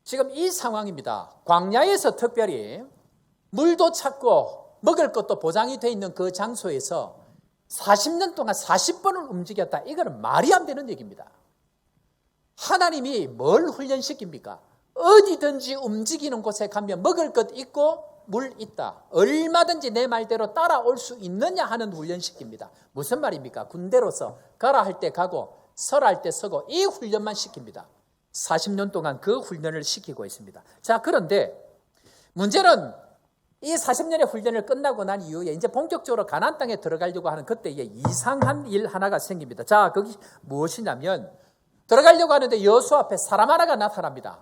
Speaker 2: 지금 이 상황입니다. 광야에서 특별히 물도 찾고 먹을 것도 보장이 돼 있는 그 장소에서 40년 동안 40번을 움직였다. 이거는 말이 안 되는 얘기입니다. 하나님이 뭘 훈련시킵니까? 어디든지 움직이는 곳에 가면 먹을 것 있고 물 있다. 얼마든지 내 말대로 따라올 수 있느냐 하는 훈련시킵니다. 무슨 말입니까? 군대로서 가라 할 때 가고 서라 할 때 서고 이 훈련만 시킵니다. 40년 동안 그 훈련을 시키고 있습니다. 자, 그런데 문제는 이 40년의 훈련을 끝나고 난 이후에 이제 본격적으로 가나안 땅에 들어가려고 하는 그때에 이상한 일 하나가 생깁니다. 자, 그게 무엇이냐면 들어가려고 하는데 여호수아 앞에 사람 하나가 나타납니다.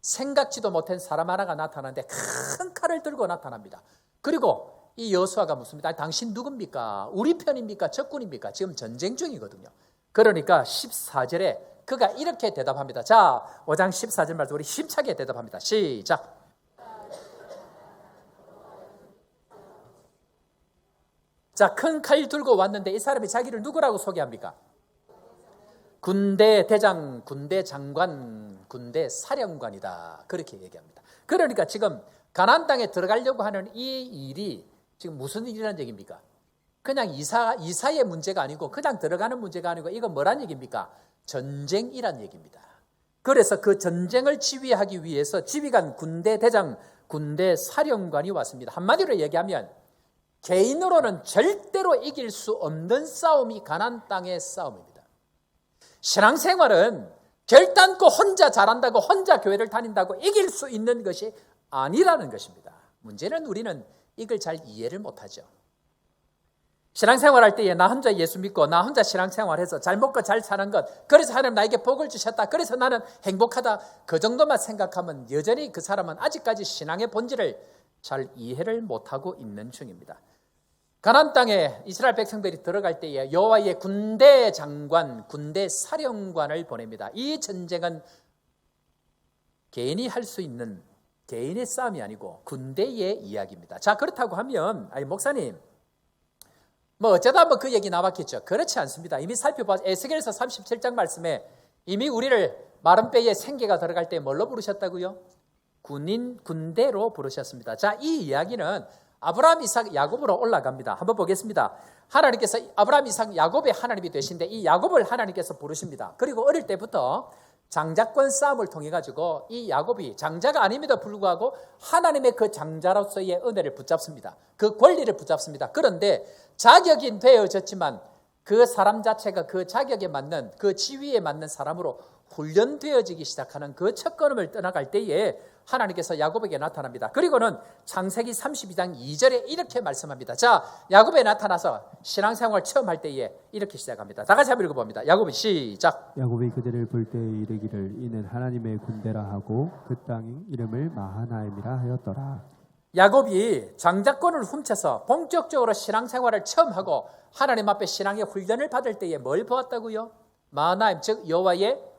Speaker 2: 생각지도 못한 사람 하나가 나타나는데 큰 칼을 들고 나타납니다. 그리고 이 여호수아가 묻습니다. 당신 누굽니까? 우리 편입니까? 적군입니까? 지금 전쟁 중이거든요. 그러니까 14절에 그가 이렇게 대답합니다. 자, 5장 14절 말씀 우리 힘차게 대답합니다. 시작. 자, 큰 칼 들고 왔는데 이 사람이 자기를 누구라고 소개합니까? 군대 대장, 군대 장관, 군대 사령관이다. 그렇게 얘기합니다. 그러니까 지금 가나안 땅에 들어가려고 하는 이 일이 지금 무슨 일이라는 얘기입니까? 그냥 이사의 문제가 아니고 그냥 들어가는 문제가 아니고 이건 뭐란 얘기입니까? 전쟁이란 얘기입니다. 그래서 그 전쟁을 지휘하기 위해서 지휘관 군대 대장, 군대 사령관이 왔습니다. 한마디로 얘기하면 개인으로는 절대로 이길 수 없는 싸움이 가나안 땅의 싸움입니다. 신앙생활은 결단코 혼자 잘한다고 혼자 교회를 다닌다고 이길 수 있는 것이 아니라는 것입니다. 문제는 우리는 이걸 잘 이해를 못하죠. 신앙생활할 때에 나 혼자 예수 믿고 나 혼자 신앙생활해서 잘 먹고 잘 사는 것, 그래서 하나님 나에게 복을 주셨다, 그래서 나는 행복하다, 그 정도만 생각하면 여전히 그 사람은 아직까지 신앙의 본질을 잘 이해를 못하고 있는 중입니다. 가나안 땅에 이스라엘 백성들이 들어갈 때에 여호와의 군대 장관, 군대 사령관을 보냅니다. 이 전쟁은 개인이 할 수 있는 개인의 싸움이 아니고 군대의 이야기입니다. 자, 그렇다고 하면 목사님 뭐 어쩌다 그 얘기 나왔겠죠. 그렇지 않습니다. 이미 살펴봐 에스겔서 37장 말씀에 이미 우리를 마른 뼈에 생기가 들어갈 때 뭘로 부르셨다고요? 군대로 부르셨습니다. 자, 이 이야기는 아브라함, 이삭, 야곱으로 올라갑니다. 한번 보겠습니다. 하나님께서 아브라함, 이삭, 야곱의 하나님이 되신데 이 야곱을 하나님께서 부르십니다. 그리고 어릴 때부터 장자권 싸움을 통해 가지고 이 야곱이 장자가 아님에도 불구하고 하나님의 그 장자로서의 은혜를 붙잡습니다. 그 권리를 붙잡습니다. 그런데 자격이 되어졌지만 그 사람 자체가 그 자격에 맞는 그 지위에 맞는 사람으로 훈련되어지기 시작하는 그 첫 걸음을 떠나갈 때에 하나님께서 야곱에게 나타납니다. 그리고는 창세기 32장 2절에 이렇게 말씀합니다. 자, 야곱에 나타나서 신앙생활 처음 할 때에 이렇게 시작합니다. 다 같이 한번 읽어봅니다. 야곱이 시작.
Speaker 1: 야곱이 그들을 볼 때에 이르기를 이는 하나님의 군대라 하고 그 땅 이름을 마하나임이라 하였더라.
Speaker 2: 야곱이 장자권을 훔쳐서 본격적으로 신앙생활을 처음 하고 하나님 앞에 신앙의 훈련을 받을 때에 뭘 보았다고요? 마하나임, 즉 여호와의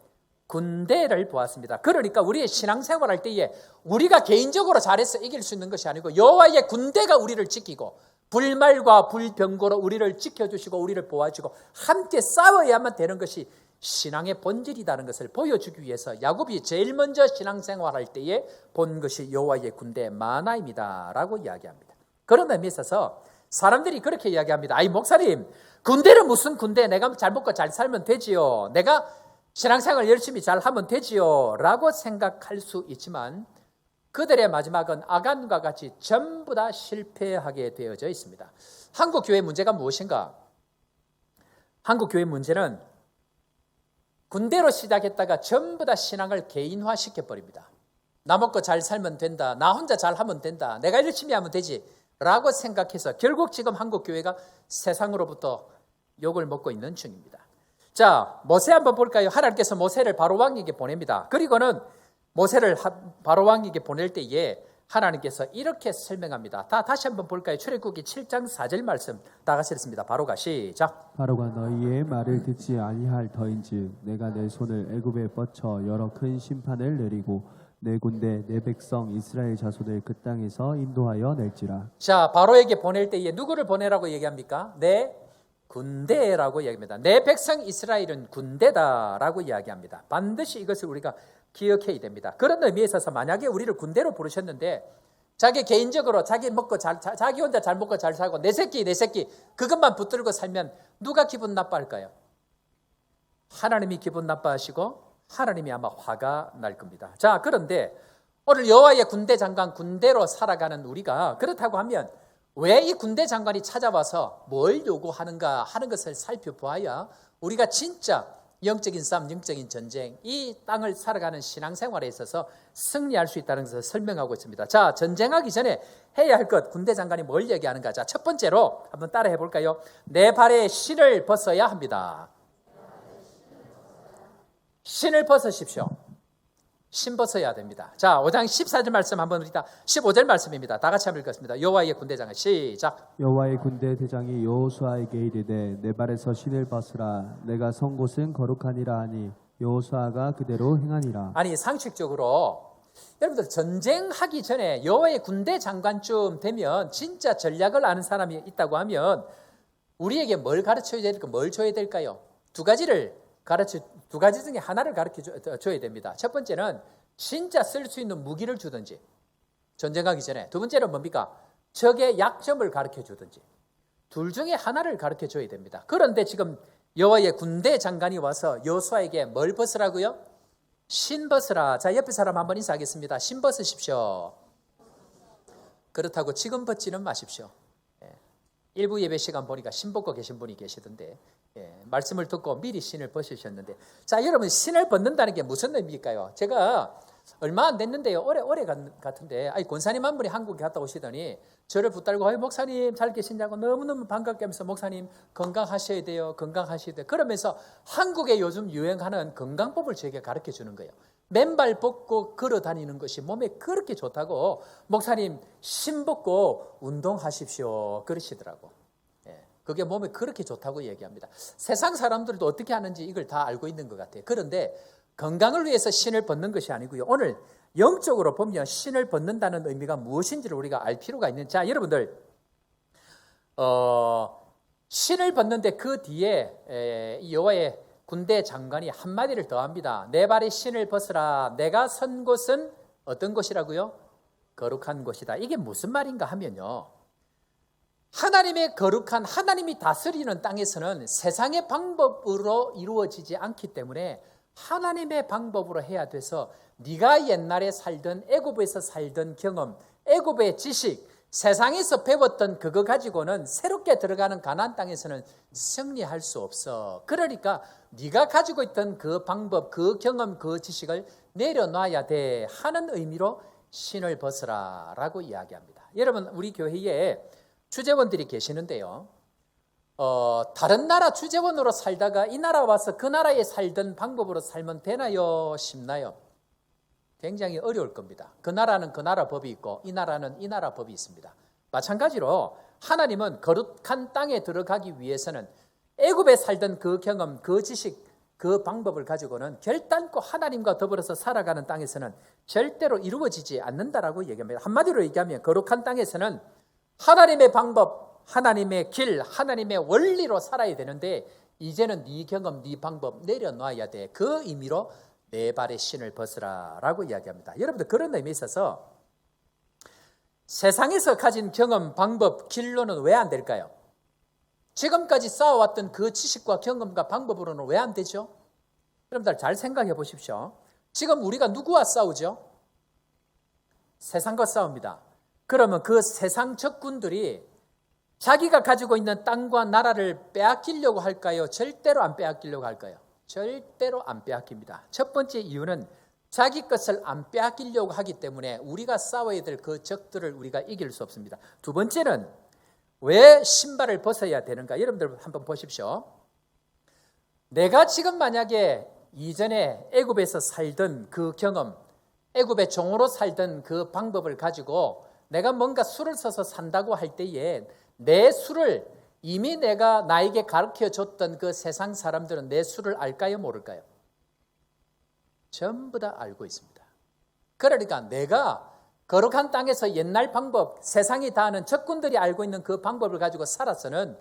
Speaker 2: 군대를 보았습니다. 그러니까 우리의 신앙생활할 때에 우리가 개인적으로 잘해서 이길 수 있는 것이 아니고 여호와의 군대가 우리를 지키고 불말과 불병거로 우리를 지켜주시고 우리를 보아주고 함께 싸워야만 되는 것이 신앙의 본질이라는 것을 보여주기 위해서 야곱이 제일 먼저 신앙생활할 때에 본 것이 여호와의 군대 마하나임이다라고 이야기합니다. 그런 의미에 있어서 사람들이 그렇게 이야기합니다. 아이 목사님, 군대는 무슨 군대? 내가 잘 먹고 잘 살면 되지요. 내가 신앙생활 열심히 잘 하면 되지요 라고 생각할 수 있지만 그들의 마지막은 아간과 같이 전부 다 실패하게 되어져 있습니다. 한국 교회 문제가 무엇인가? 한국 교회 문제는 군대로 시작했다가 전부 다 신앙을 개인화시켜버립니다. 나 먹고 잘 살면 된다. 나 혼자 잘하면 된다. 내가 열심히 하면 되지 라고 생각해서 결국 지금 한국 교회가 세상으로부터 욕을 먹고 있는 중입니다. 자, 모세 한번 볼까요? 하나님께서 모세를 바로왕에게 보냅니다. 그리고는 모세를 바로왕에게 보낼 때에 하나님께서 이렇게 설명합니다. 다시 한번 볼까요? 출애굽기 7장 4절 말씀 다 같이 읽습니다. 바로가 시작.
Speaker 1: 바로가 너희의 말을 듣지 아니할 터인즉 내가 내 손을 애굽에 뻗쳐 여러 큰 심판을 내리고 내 군대 내 백성 이스라엘 자손을 그 땅에서 인도하여 낼지라.
Speaker 2: 자, 바로에게 보낼 때에 누구를 보내라고 얘기합니까? 내 군대라고 이야기합니다. 내 백성 이스라엘은 군대다라고 이야기합니다. 반드시 이것을 우리가 기억해야 됩니다. 그런 의미에 있어서 만약에 우리를 군대로 부르셨는데 자기 개인적으로 자기 먹고 자기 혼자 잘 먹고 잘 살고 내 새끼 그것만 붙들고 살면 누가 기분 나빠할까요? 하나님이 기분 나빠하시고 하나님이 아마 화가 날 겁니다. 자, 그런데 오늘 여호와의 군대 장관 군대로 살아가는 우리가 그렇다고 하면 왜 이 군대 장관이 찾아와서 뭘 요구하는가 하는 것을 살펴보아야 우리가 진짜 영적인 싸움, 영적인 전쟁, 이 땅을 살아가는 신앙생활에 있어서 승리할 수 있다는 것을 설명하고 있습니다. 자, 전쟁하기 전에 해야 할 것, 군대 장관이 뭘 얘기하는가? 자, 첫 번째로 한번 따라해 볼까요? 내 발에 신을 벗어야 합니다. 신을 벗으십시오. 신 벗어야 됩니다. 자, 5장 14절 말씀 한번 우리 15절 말씀입니다. 다 같이 한번 읽겠습니다. 여호와의 군대 장관 시작.
Speaker 1: 여호와의 군대 대장이 여호수아에게 이르되 내 발에서 신을 벗으라. 내가 선 곳은 거룩하니라 하니 여호수아가 그대로 행하니라.
Speaker 2: 아니, 상식적으로 여러분들 전쟁하기 전에 여호와의 군대 장관쯤 되면 진짜 전략을 아는 사람이 있다고 하면 우리에게 뭘 가르쳐야 될까? 뭘 줘야 될까요? 두 가지 중에 하나를 가르쳐 줘야 됩니다. 첫 번째는 진짜 쓸 수 있는 무기를 주든지 전쟁하기 전에. 두 번째는 뭡니까? 적의 약점을 가르쳐 주든지. 둘 중에 하나를 가르쳐 줘야 됩니다. 그런데 지금 여호와의 군대 장관이 와서 여호수아에게 뭘 벗으라고요? 신 벗으라. 자, 옆에 사람 한번 인사하겠습니다. 신 벗으십시오. 그렇다고 지금 벗지는 마십시오. 일부 예배 시간 보니까 신 벗고 계신 분이 계시던데 말씀을 듣고 미리 신을 벗으셨는데, 자, 여러분 신을 벗는다는 게 무슨 의미일까요? 제가 얼마 안 됐는데요, 오래 같은데 권사님 한 분이 한국에 갔다 오시더니 저를 붙들고 목사님 잘 계시냐고 너무너무 반갑게 하면서 목사님 건강하셔야 돼요, 그러면서 한국에 요즘 유행하는 건강법을 저에게 가르쳐 주는 거예요. 맨발 벗고 걸어 다니는 것이 몸에 그렇게 좋다고 목사님 신 벗고 운동하십시오 그러시더라고. 그게 몸에 그렇게 좋다고 얘기합니다. 세상 사람들도 어떻게 하는지 이걸 다 알고 있는 것 같아요. 그런데 건강을 위해서 신을 벗는 것이 아니고요. 오늘 영적으로 보면 신을 벗는다는 의미가 무엇인지를 우리가 알 필요가 있는. 자, 여러분들 신을 벗는데 그 뒤에 여호와의 군대 장관이 한마디를 더합니다. 내 발에 신을 벗으라. 내가 선 곳은 어떤 곳이라고요? 거룩한 곳이다. 이게 무슨 말인가 하면요, 하나님의 거룩한, 하나님이 다스리는 땅에서는 세상의 방법으로 이루어지지 않기 때문에 하나님의 방법으로 해야 돼서 네가 옛날에 살던 애굽에서 살던 경험, 애굽의 지식, 세상에서 배웠던 그거 가지고는 새롭게 들어가는 가나안 땅에서는 승리할 수 없어. 그러니까 네가 가지고 있던 그 방법, 그 경험, 그 지식을 내려놔야 돼 하는 의미로 신을 벗으라 라고 이야기합니다. 여러분, 우리 교회에 주재원들이 계시는데요, 다른 나라 주재원으로 살다가 이 나라 와서 그 나라에 살던 방법으로 살면 되나요? 쉽나요? 굉장히 어려울 겁니다. 그 나라는 그 나라 법이 있고 이 나라는 이 나라 법이 있습니다. 마찬가지로 하나님은 거룩한 땅에 들어가기 위해서는 애굽에 살던 그 경험, 그 지식, 그 방법을 가지고는 결단코 하나님과 더불어서 살아가는 땅에서는 절대로 이루어지지 않는다라고 얘기합니다. 한마디로 얘기하면 거룩한 땅에서는 하나님의 방법, 하나님의 길, 하나님의 원리로 살아야 되는데 이제는 네 경험, 네 방법 내려놔야 돼. 그 의미로 내 발의 신을 벗으라 라고 이야기합니다. 여러분들, 그런 의미에 있어서 세상에서 가진 경험, 방법, 길로는 왜 안 될까요? 지금까지 쌓아왔던 그 지식과 경험과 방법으로는 왜 안 되죠? 여러분들 잘 생각해 보십시오. 지금 우리가 누구와 싸우죠? 세상과 싸웁니다. 그러면 그 세상 적군들이 자기가 가지고 있는 땅과 나라를 빼앗기려고 할까요? 절대로 안 빼앗기려고 할까요? 절대로 안 빼앗깁니다. 첫 번째 이유는 자기 것을 안 빼앗기려고 하기 때문에 우리가 싸워야 될 그 적들을 우리가 이길 수 없습니다. 두 번째는 왜 신발을 벗어야 되는가? 여러분들 한번 보십시오. 내가 지금 만약에 이전에 애굽에서 살던 그 경험, 애굽의 종으로 살던 그 방법을 가지고 내가 뭔가 수를 써서 산다고 할 때에 내 수를 이미 내가 나에게 가르쳐줬던 그 세상 사람들은 내 수를 알까요? 모를까요? 전부 다 알고 있습니다. 그러니까 내가 거룩한 땅에서 옛날 방법, 세상이 다 아는 적군들이 알고 있는 그 방법을 가지고 살아서는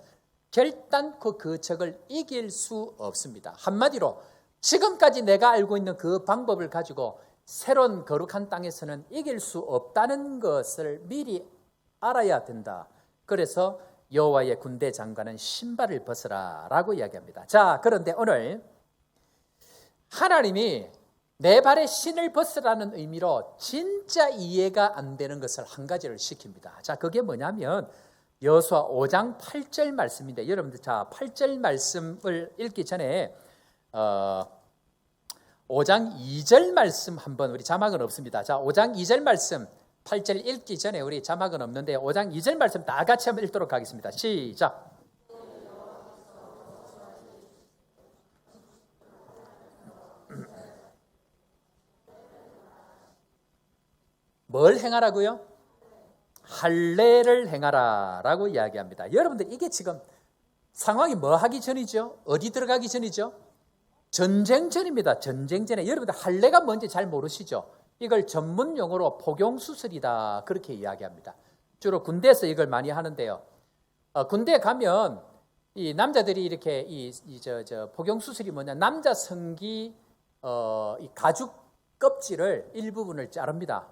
Speaker 2: 결단코 그 적을 이길 수 없습니다. 한마디로 지금까지 내가 알고 있는 그 방법을 가지고 새로운 거룩한 땅에서는 이길 수 없다는 것을 미리 알아야 된다. 그래서 여호와의 군대 장관은 신발을 벗으라 라고 이야기합니다. 자, 그런데 오늘 하나님이 내 발에 신을 벗으라는 의미로 진짜 이해가 안 되는 것을 한 가지를 시킵니다. 자, 그게 뭐냐면 여호수아 5장 8절 말씀인데, 여러분들 자 8절 말씀을 읽기 전에 5장 2절 말씀 한번, 우리 자막은 없습니다. 자, 5장 2절 말씀 8절 읽기 전에 우리 자막은 없는데 5장 2절 말씀 다 같이 한번 읽도록 하겠습니다. 시작. 뭘 행하라고요? 할례를 행하라 라고 이야기합니다. 여러분들, 이게 지금 상황이 뭐 하기 전이죠? 어디 들어가기 전이죠? 전쟁 전입니다. 전쟁 전에. 여러분들 할례가 뭔지 잘 모르시죠? 이걸 전문 용어로 포경수술이다 그렇게 이야기합니다. 주로 군대에서 이걸 많이 하는데요. 군대에 가면 이 남자들이 이렇게 포경수술이 뭐냐? 남자 성기 이 가죽 껍질을 일부분을 자릅니다.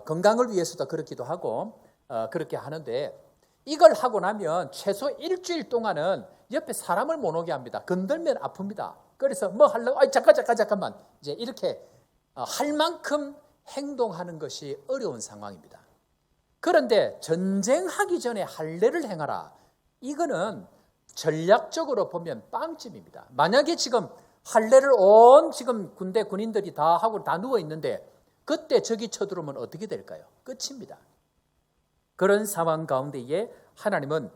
Speaker 2: 건강을 위해서도 그렇기도 하고 그렇게 하는데, 이걸 하고 나면 최소 일주일 동안은 옆에 사람을 못 오게 합니다. 건들면 아픕니다. 그래서 뭐 하려고 잠깐만 이제 이렇게 할 만큼 행동하는 것이 어려운 상황입니다. 그런데 전쟁하기 전에 할례를 행하라, 이거는 전략적으로 보면 빵집입니다. 만약에 지금 할례를 온 지금 군대 군인들이 다 하고 다 누워 있는데 그때 적이 쳐들어오면 어떻게 될까요? 끝입니다. 그런 상황 가운데에 하나님은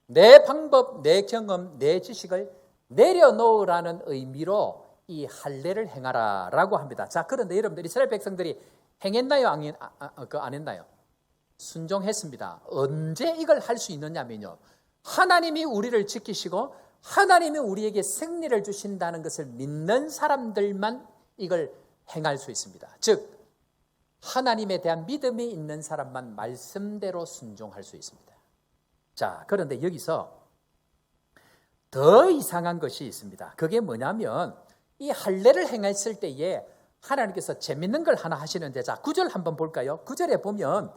Speaker 2: 내 방법, 내 경험, 내 지식을 내려놓으라는 의미로 이 할례를 행하라 라고 합니다. 자, 그런데 여러분들, 이스라엘 백성들이 행했나요? 안 했나요? 순종했습니다. 언제 이걸 할 수 있느냐면요, 하나님이 우리를 지키시고 하나님이 우리에게 승리를 주신다는 것을 믿는 사람들만 이걸 행할 수 있습니다. 즉 하나님에 대한 믿음이 있는 사람만 말씀대로 순종할 수 있습니다. 자, 그런데 여기서 더 이상한 것이 있습니다. 그게 뭐냐면 이 할례를 행했을 때에 하나님께서 재밌는 걸 하나 하시는데, 자, 9절 한번 볼까요? 9절에 보면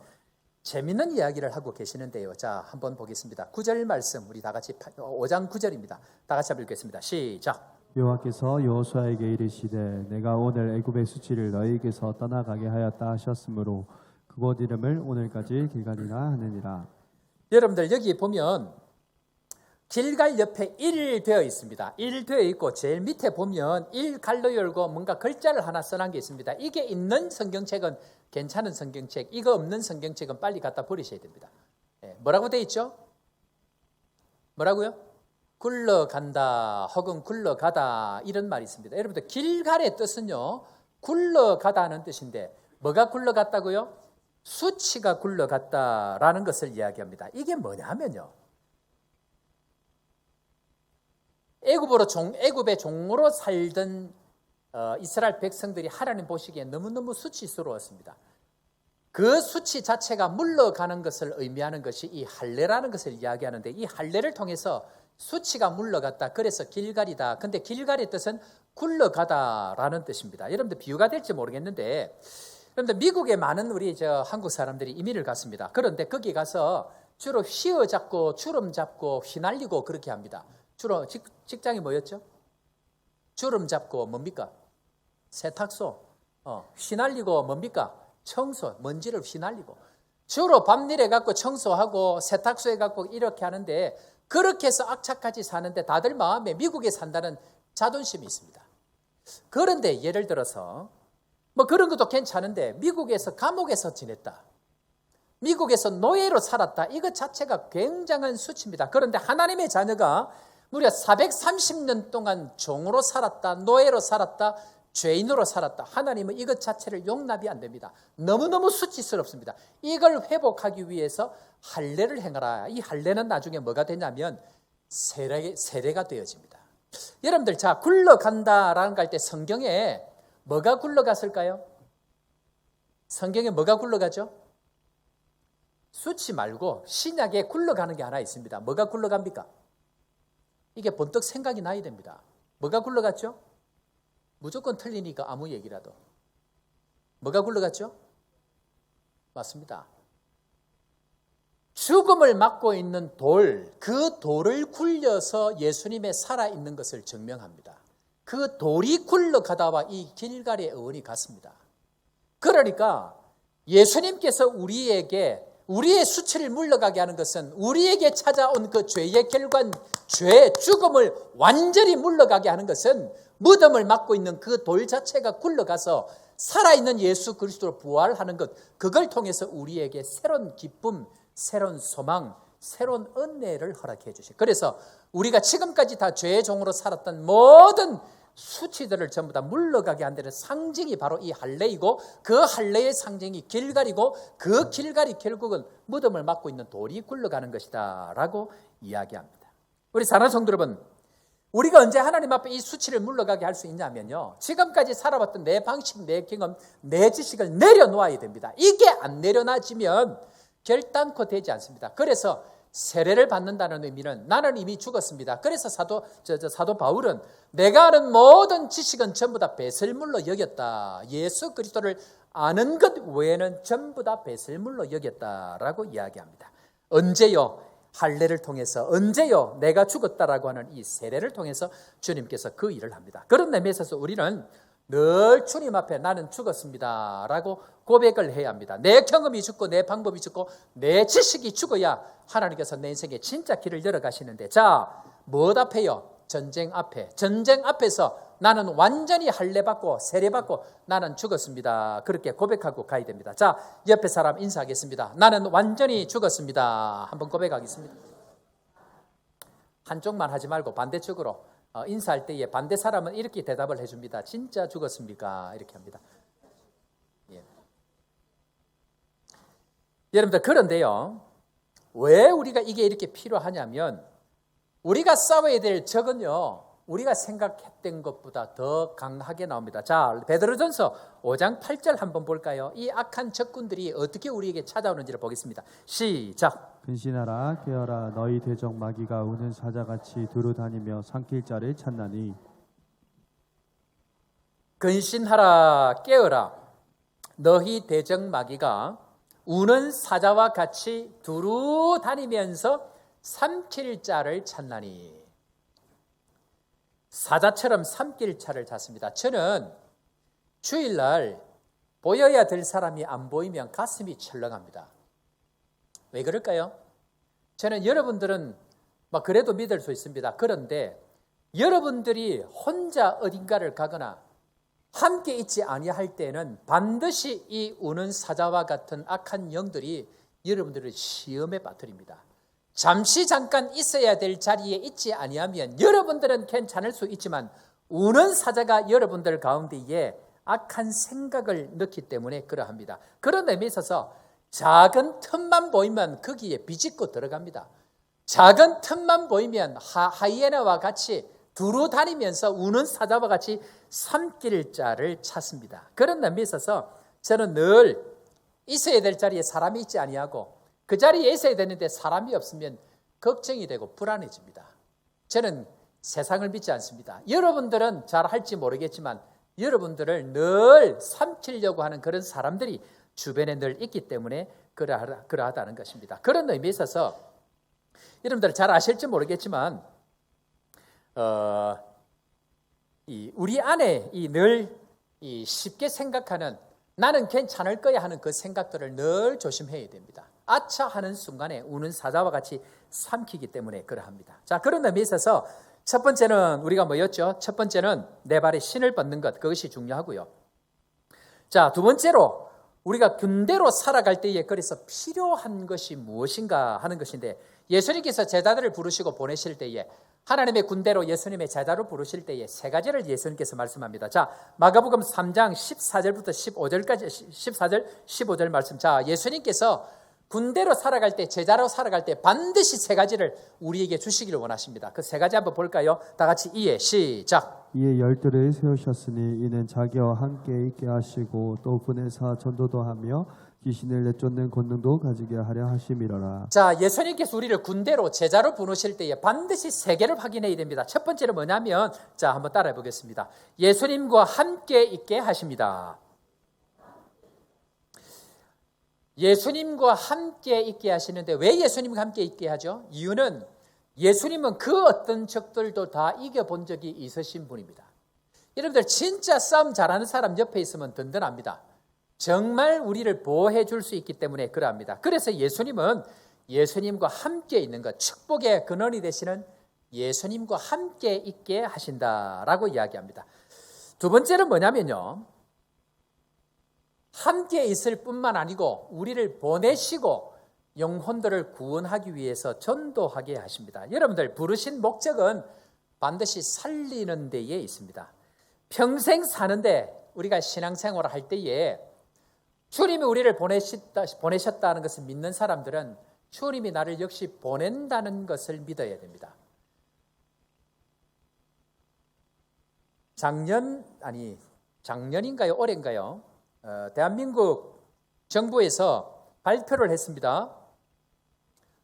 Speaker 2: 재밌는 이야기를 하고 계시는데요. 자, 한번 보겠습니다. 9절 말씀 우리 다 같이 5장 9절입니다. 다 같이 한번 읽겠습니다. 시작.
Speaker 1: 여호와께서 여호수아에게 이르시되 내가 오늘 애굽의 수치를 너희에게서 떠나가게 하였다 하셨으므로 그곳 이름을 오늘까지 길갈이라 하느니라.
Speaker 2: 여러분들 여기 보면 길갈 옆에 1 되어 있습니다. 1 되어 있고 제일 밑에 보면 1 갈로 열고 뭔가 글자를 하나 써놓은 게 있습니다. 이게 있는 성경책은 괜찮은 성경책, 이거 없는 성경책은 빨리 갖다 버리셔야 됩니다. 뭐라고 되어 있죠? 뭐라고요? 굴러간다 혹은 굴러가다 이런 말이 있습니다. 여러분들 길갈의 뜻은요, 굴러가다는 뜻인데 뭐가 굴러갔다고요? 수치가 굴러갔다라는 것을 이야기합니다. 이게 뭐냐면요, 애굽의 종으로 살던 이스라엘 백성들이 하나님 보시기에 너무너무 수치스러웠습니다. 그 수치 자체가 물러가는 것을 의미하는 것이 이 할례라는 것을 이야기하는데, 이 할례를 통해서 수치가 물러갔다. 그래서 길갈이다. 근데 길갈의 뜻은 굴러가다라는 뜻입니다. 여러분들 비유가 될지 모르겠는데, 여러분들 미국에 많은 우리 한국 사람들이 이민을 갔습니다. 그런데 거기 가서 주로 휘어잡고 주름 잡고 휘날리고 그렇게 합니다. 주로 직장이 뭐였죠? 주름 잡고 뭡니까? 세탁소. 휘날리고 뭡니까? 청소, 먼지를 휘날리고. 주로 밤일에 갖고 청소하고 세탁소에 갖고 이렇게 하는데, 그렇게 해서 악착같이 사는데 다들 마음에 미국에 산다는 자존심이 있습니다. 그런데 예를 들어서 뭐 그런 것도 괜찮은데 미국에서 감옥에서 지냈다, 미국에서 노예로 살았다, 이것 자체가 굉장한 수치입니다. 그런데 하나님의 자녀가 무려 430년 동안 종으로 살았다, 노예로 살았다, 죄인으로 살았다. 하나님은 이것 자체를 용납이 안 됩니다. 너무너무 수치스럽습니다. 이걸 회복하기 위해서 할례를 행하라. 이 할례는 나중에 뭐가 되냐면 세례가 되어집니다. 여러분들, 자, 굴러간다라는 거 할 때 성경에 뭐가 굴러갔을까요? 성경에 뭐가 굴러가죠? 수치 말고 신약에 굴러가는 게 하나 있습니다. 뭐가 굴러갑니까? 이게 번뜩 생각이 나야 됩니다. 뭐가 굴러갔죠? 무조건 틀리니까 아무 얘기라도. 뭐가 굴러갔죠? 맞습니다. 죽음을 막고 있는 돌, 그 돌을 굴려서 예수님의 살아있는 것을 증명합니다. 그 돌이 굴러가다와 이 길갈의 어원이 같습니다. 그러니까 예수님께서 우리에게 우리의 수치를 물러가게 하는 것은 우리에게 찾아온 그 죄의 결과인 죄, 죽음을 완전히 물러가게 하는 것은 무덤을 막고 있는 그 돌 자체가 굴러가서 살아있는 예수 그리스도로 부활하는 것, 그걸 통해서 우리에게 새로운 기쁨, 새로운 소망, 새로운 은혜를 허락해 주시고, 그래서 우리가 지금까지 다 죄의 종으로 살았던 모든 수치들을 전부 다 물러가게 한다는 상징이 바로 이 할례이고, 그 할례의 상징이 길갈이고, 그 길갈이 결국은 무덤을 막고 있는 돌이 굴러가는 것이다 라고 이야기합니다. 우리 사랑하는 성도 여러분, 우리가 언제 하나님 앞에 이 수치를 물러가게 할 수 있냐면요, 지금까지 살아왔던 내 방식, 내 경험, 내 지식을 내려놓아야 됩니다. 이게 안 내려놔지면 결단코 되지 않습니다. 그래서 세례를 받는다는 의미는 나는 이미 죽었습니다. 그래서 사도 바울은 내가 아는 모든 지식은 전부 다 배설물로 여겼다. 예수 그리스도를 아는 것 외에는 전부 다 배설물로 여겼다라고 이야기합니다. 언제요? 할례를 통해서. 언제요? 내가 죽었다라고 하는 이 세례를 통해서 주님께서 그 일을 합니다. 그런 의미에 있어서 우리는 늘 주님 앞에 나는 죽었습니다 라고 고백을 해야 합니다. 내 경험이 죽고 내 방법이 죽고 내 지식이 죽어야 하나님께서 내 인생에 진짜 길을 열어가시는데, 자, 무엇 앞에요? 전쟁 앞에. 전쟁 앞에서 나는 완전히 할례받고 세례받고 나는 죽었습니다. 그렇게 고백하고 가야 됩니다. 자, 옆에 사람 인사하겠습니다. 나는 완전히 죽었습니다. 한번 고백하겠습니다. 한쪽만 하지 말고 반대쪽으로 인사할 때에 반대 사람은 이렇게 대답을 해줍니다. 진짜 죽었습니까? 이렇게 합니다. 예. 여러분들, 그런데요, 왜 우리가 이게 이렇게 필요하냐면 우리가 싸워야 될 적은요, 우리가 생각했던 것보다 더 강하게 나옵니다. 자, 베드로전서 5장 8절 한번 볼까요? 이 악한 적군들이 어떻게 우리에게 찾아오는지를 보겠습니다. 시작.
Speaker 1: 근신하라 깨어라 너희 대적 마귀가 우는 사자같이 두루다니며 삼킬 자를 찾나니.
Speaker 2: 근신하라 깨어라 너희 대적 마귀가 우는 사자와 같이 두루 다니면서 삼킬 자를 찾나니. 사자처럼 삼킬 자를 찾습니다. 저는 주일날 보여야 될 사람이 안 보이면 가슴이 철렁합니다. 왜 그럴까요? 저는 여러분들은 그래도 믿을 수 있습니다. 그런데 여러분들이 혼자 어딘가를 가거나 함께 있지 아니할 때는 반드시 이 우는 사자와 같은 악한 영들이 여러분들을 시험에 빠뜨립니다. 잠시 잠깐 있어야 될 자리에 있지 아니하면 여러분들은 괜찮을 수 있지만 우는 사자가 여러분들 가운데에 악한 생각을 넣기 때문에 그러합니다. 그런 의미에 있어서 작은 틈만 보이면 거기에 비집고 들어갑니다. 작은 틈만 보이면 하이에나와 같이 두루 다니면서 우는 사자와 같이 삼킬 자를 찾습니다. 그런 의미에 있어서 저는 늘 있어야 될 자리에 사람이 있지 아니하고 그 자리에 있어야 되는데 사람이 없으면 걱정이 되고 불안해집니다. 저는 세상을 믿지 않습니다. 여러분들은 잘 할지 모르겠지만 여러분들을 늘 삼키려고 하는 그런 사람들이 주변에 늘 있기 때문에 그러하다는 것입니다. 그런 의미에 있어서 여러분들 잘 아실지 모르겠지만 우리 안에 늘 쉽게 생각하는 나는 괜찮을 거야 하는 그 생각들을 늘 조심해야 됩니다. 아차 하는 순간에 우는 사자와 같이 삼키기 때문에 그러합니다. 자, 그런 의미에 있어서 첫 번째는 우리가 뭐였죠? 첫 번째는 내 발에 신을 벗는 것, 그것이 중요하고요. 자, 두 번째로 우리가 군대로 살아갈 때에 그래서 필요한 것이 무엇인가 하는 것인데 예수님께서 제자들을 부르시고 보내실 때에 하나님의 군대로 예수님의 제자로 부르실 때에 세 가지를 예수님께서 말씀합니다. 자, 마가복음 3장 14절부터 15절까지 14절 15절 말씀. 자, 예수님께서 군대로 살아갈 때 제자로 살아갈 때 반드시 세 가지를 우리에게 주시기를 원하십니다. 그 세 가지 한번 볼까요? 다 같이 이에 시작.
Speaker 1: 이에 열두를 세우셨으니 이는 자기와 함께 있게 하시고 또 보내사 전도도 하며 귀신을 내쫓는 권능도 가지게 하려 하심이로라.
Speaker 2: 자, 예수님께서 우리를 군대로 제자로 부르실 때에 반드시 세 개를 확인해야 됩니다. 첫 번째는 뭐냐면 자, 한번 따라해 보겠습니다. 예수님과 함께 있게 하십니다. 예수님과 함께 있게 하시는데 왜 예수님과 함께 있게 하죠? 이유는 예수님은 그 어떤 적들도 다 이겨본 적이 있으신 분입니다. 여러분들 진짜 싸움 잘하는 사람 옆에 있으면 든든합니다. 정말 우리를 보호해 줄 수 있기 때문에 그러합니다. 그래서 예수님은 예수님과 함께 있는 것, 축복의 근원이 되시는 예수님과 함께 있게 하신다라고 이야기합니다. 두 번째는 뭐냐면요, 함께 있을 뿐만 아니고 우리를 보내시고 영혼들을 구원하기 위해서 전도하게 하십니다. 여러분들 부르신 목적은 반드시 살리는 데에 있습니다. 평생 사는데 우리가 신앙생활을 할 때에 주님이 우리를 보내셨다는 것을 믿는 사람들은 주님이 나를 역시 보낸다는 것을 믿어야 됩니다. 작년인가요? 올해인가요? 대한민국 정부에서 발표를 했습니다.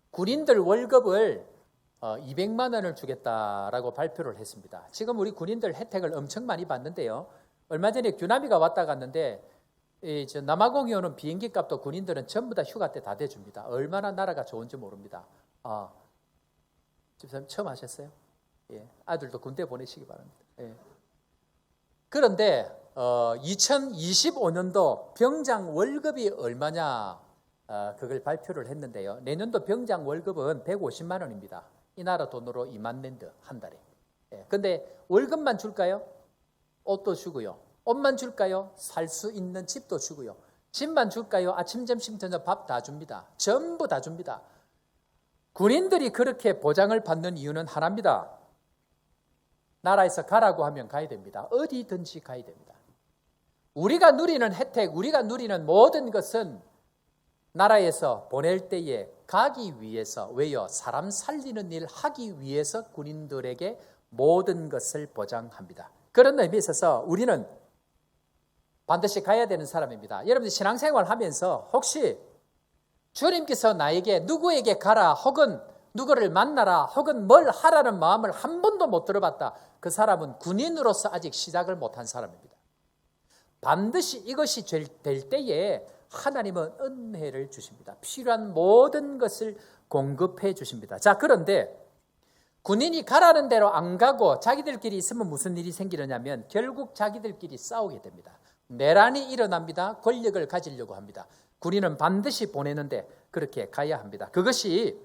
Speaker 2: 군인들 월급을 200만 원을 주겠다라고 발표를 했습니다. 지금 우리 군인들 혜택을 엄청 많이 받는데요. 얼마 전에 규남이가 왔다 갔는데 남아공에 오는 비행기 값도 군인들은 전부 다 휴가 때 다 대줍니다. 얼마나 나라가 좋은지 모릅니다. 집사님 처음 하셨어요? 예, 아들도 군대 보내시기 바랍니다. 예. 그런데 2025년도 병장 월급이 얼마냐 그걸 발표를 했는데요. 내년도 병장 월급은 150만 원입니다. 이 나라 돈으로 2만 랜드 한 달에. 그런데 월급만 줄까요? 옷도 주고요. 옷만 줄까요? 살 수 있는 집도 주고요. 집만 줄까요? 아침, 점심, 저녁 밥 다 줍니다. 전부 다 줍니다. 군인들이 그렇게 보장을 받는 이유는 하나입니다. 나라에서 가라고 하면 가야 됩니다. 어디든지 가야 됩니다. 우리가 누리는 혜택, 우리가 누리는 모든 것은 나라에서 보낼 때에 가기 위해서, 왜요? 사람 살리는 일 하기 위해서 군인들에게 모든 것을 보장합니다. 그런 의미에 있어서 우리는 반드시 가야 되는 사람입니다. 여러분들 신앙생활 하면서 혹시 주님께서 나에게 누구에게 가라 혹은 누구를 만나라 혹은 뭘 하라는 마음을 한 번도 못 들어봤다. 그 사람은 군인으로서 아직 시작을 못한 사람입니다. 반드시 이것이 될 때에 하나님은 은혜를 주십니다. 필요한 모든 것을 공급해 주십니다. 자, 그런데 군인이 가라는 대로 안 가고 자기들끼리 있으면 무슨 일이 생기느냐면 결국 자기들끼리 싸우게 됩니다. 내란이 일어납니다. 권력을 가지려고 합니다. 군인은 반드시 보내는데 그렇게 가야 합니다. 그것이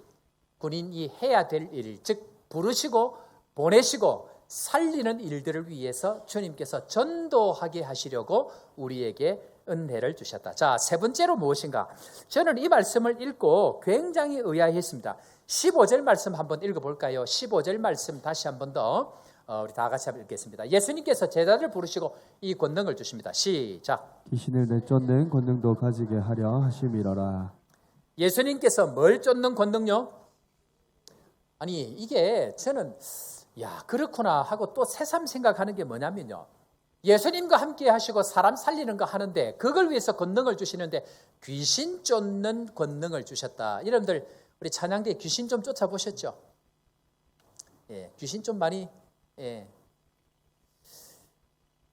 Speaker 2: 군인이 해야 될 일, 즉 부르시고 보내시고 살리는 일들을 위해서 주님께서 전도하게 하시려고 우리에게 은혜를 주셨다. 자, 세 번째로 무엇인가? 저는 이 말씀을 읽고 굉장히 의아했습니다. 15절 말씀 한번 읽어볼까요? 15절 말씀 다시 한번 더 우리 다 같이 한번 읽겠습니다. 예수님께서 제자를 부르시고 이 권능을 주십니다. 시작.
Speaker 1: 귀신을 내쫓는 권능도 가지게 하려 하심이로라.
Speaker 2: 예수님께서 뭘 쫓는 권능요? 아니 이게 저는 야 그렇구나 하고 또 새삼 생각하는 게 뭐냐면요. 예수님과 함께 하시고 사람 살리는 거 하는데 그걸 위해서 권능을 주시는데 귀신 쫓는 권능을 주셨다. 여러분들 우리 찬양대에 귀신 좀 쫓아보셨죠? 예, 귀신 좀 많이 예.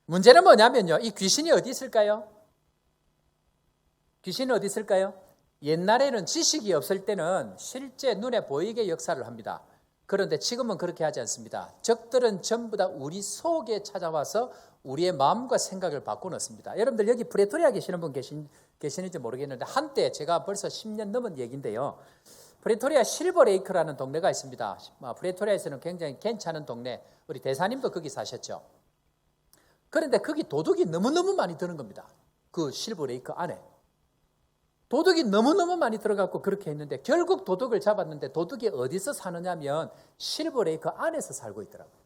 Speaker 2: 문제는 뭐냐면요. 이 귀신이 어디 있을까요? 귀신이 어디 있을까요? 옛날에는 지식이 없을 때는 실제 눈에 보이게 역사를 합니다. 그런데 지금은 그렇게 하지 않습니다. 적들은 전부 다 우리 속에 찾아와서 우리의 마음과 생각을 바꿔놓습니다. 여러분들 여기 프레토리아 계시는 분 계시는지 모르겠는데 한때 제가 벌써 10년 넘은 얘기인데요. 프레토리아 실버레이크라는 동네가 있습니다. 프레토리아에서는 굉장히 괜찮은 동네. 우리 대사님도 거기 사셨죠. 그런데 거기 도둑이 너무너무 많이 드는 겁니다. 그 실버레이크 안에. 도둑이 너무너무 많이 들어갔고 그렇게 했는데 결국 도둑을 잡았는데 도둑이 어디서 사느냐면 실버레이크 안에서 살고 있더라고요.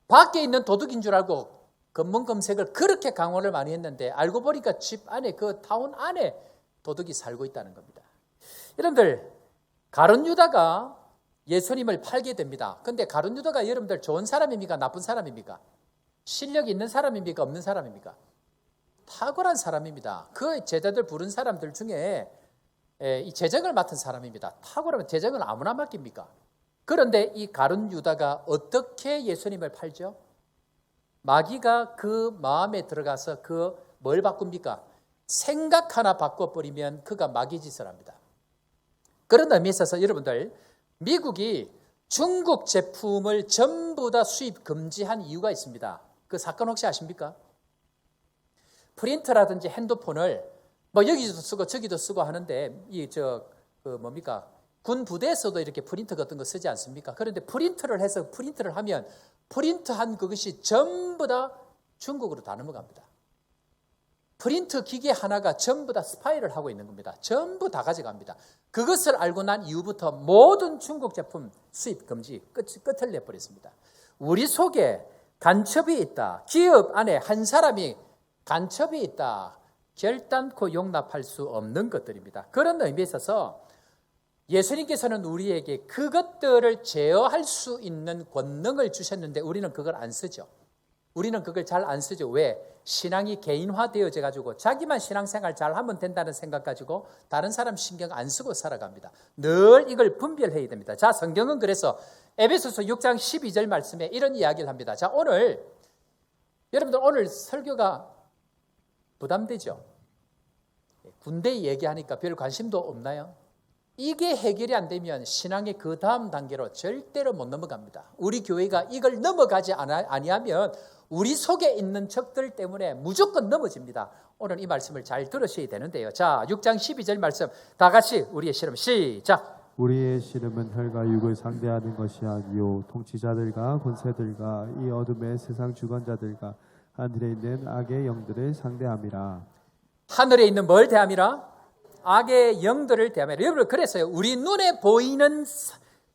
Speaker 2: 밖에 있는 도둑인 줄 알고 검문 검색을 그렇게 강화를 많이 했는데 알고 보니까 집 안에 그 타운 안에 도둑이 살고 있다는 겁니다. 여러분들 가룟 유다가 예수님을 팔게 됩니다. 그런데 가룟 유다가 여러분들 좋은 사람입니까? 나쁜 사람입니까? 실력이 있는 사람입니까? 없는 사람입니까? 탁월한 사람입니다. 그 제자들 부른 사람들 중에 이 제정을 맡은 사람입니다. 탁월하면 제정을 아무나 맡깁니까? 그런데 이 가룟 유다가 어떻게 예수님을 팔죠? 마귀가 그 마음에 들어가서 그 뭘 바꿉니까? 생각 하나 바꿔버리면 그가 마귀 짓을 합니다. 그런 의미에 있어서 여러분들 미국이 중국 제품을 전부 다 수입 금지한 이유가 있습니다. 그 사건 혹시 아십니까? 프린터라든지 핸드폰을 뭐 여기도 쓰고 저기도 쓰고 하는데 군 부대에서도 이렇게 프린터 같은 거 쓰지 않습니까? 그런데 프린터를 하면 프린터한 그것이 전부 다 중국으로 다 넘어갑니다. 프린터 기계 하나가 전부 다 스파이를 하고 있는 겁니다. 전부 다 가져갑니다. 그것을 알고 난 이후부터 모든 중국 제품 수입 금지 끝을 내버렸습니다. 우리 속에 간첩이 있다. 기업 안에 한 사람이 간첩이 있다. 결단코 용납할 수 없는 것들입니다. 그런 의미에 있어서 예수님께서는 우리에게 그것들을 제어할 수 있는 권능을 주셨는데 우리는 그걸 안 쓰죠. 우리는 그걸 잘 안 쓰죠. 왜? 신앙이 개인화되어져 가지고 자기만 신앙생활 잘하면 된다는 생각 가지고 다른 사람 신경 안 쓰고 살아갑니다. 늘 이걸 분별해야 됩니다. 자, 성경은 그래서 에베소서 6장 12절 말씀에 이런 이야기를 합니다. 자, 여러분들 오늘 설교가 부담되죠? 군대 얘기하니까 별 관심도 없나요? 이게 해결이 안 되면 신앙의 그 다음 단계로 절대로 못 넘어갑니다. 우리 교회가 이걸 넘어가지 아니하면 우리 속에 있는 적들 때문에 무조건 넘어집니다. 오늘 이 말씀을 잘 들으셔야 되는데요. 자, 6장 12절 말씀 다 같이 우리의 씨름 시작.
Speaker 1: 우리의 씨름은 혈과 육을 상대하는 것이 아니요 통치자들과 권세들과 이 어둠의 세상 주관자들과 하늘에 있는 악의 영들을 상대함이라.
Speaker 2: 하늘에 있는 뭘 대함이라? 악의 영들을 대함이라. 여러분 그래서요. 우리 눈에 보이는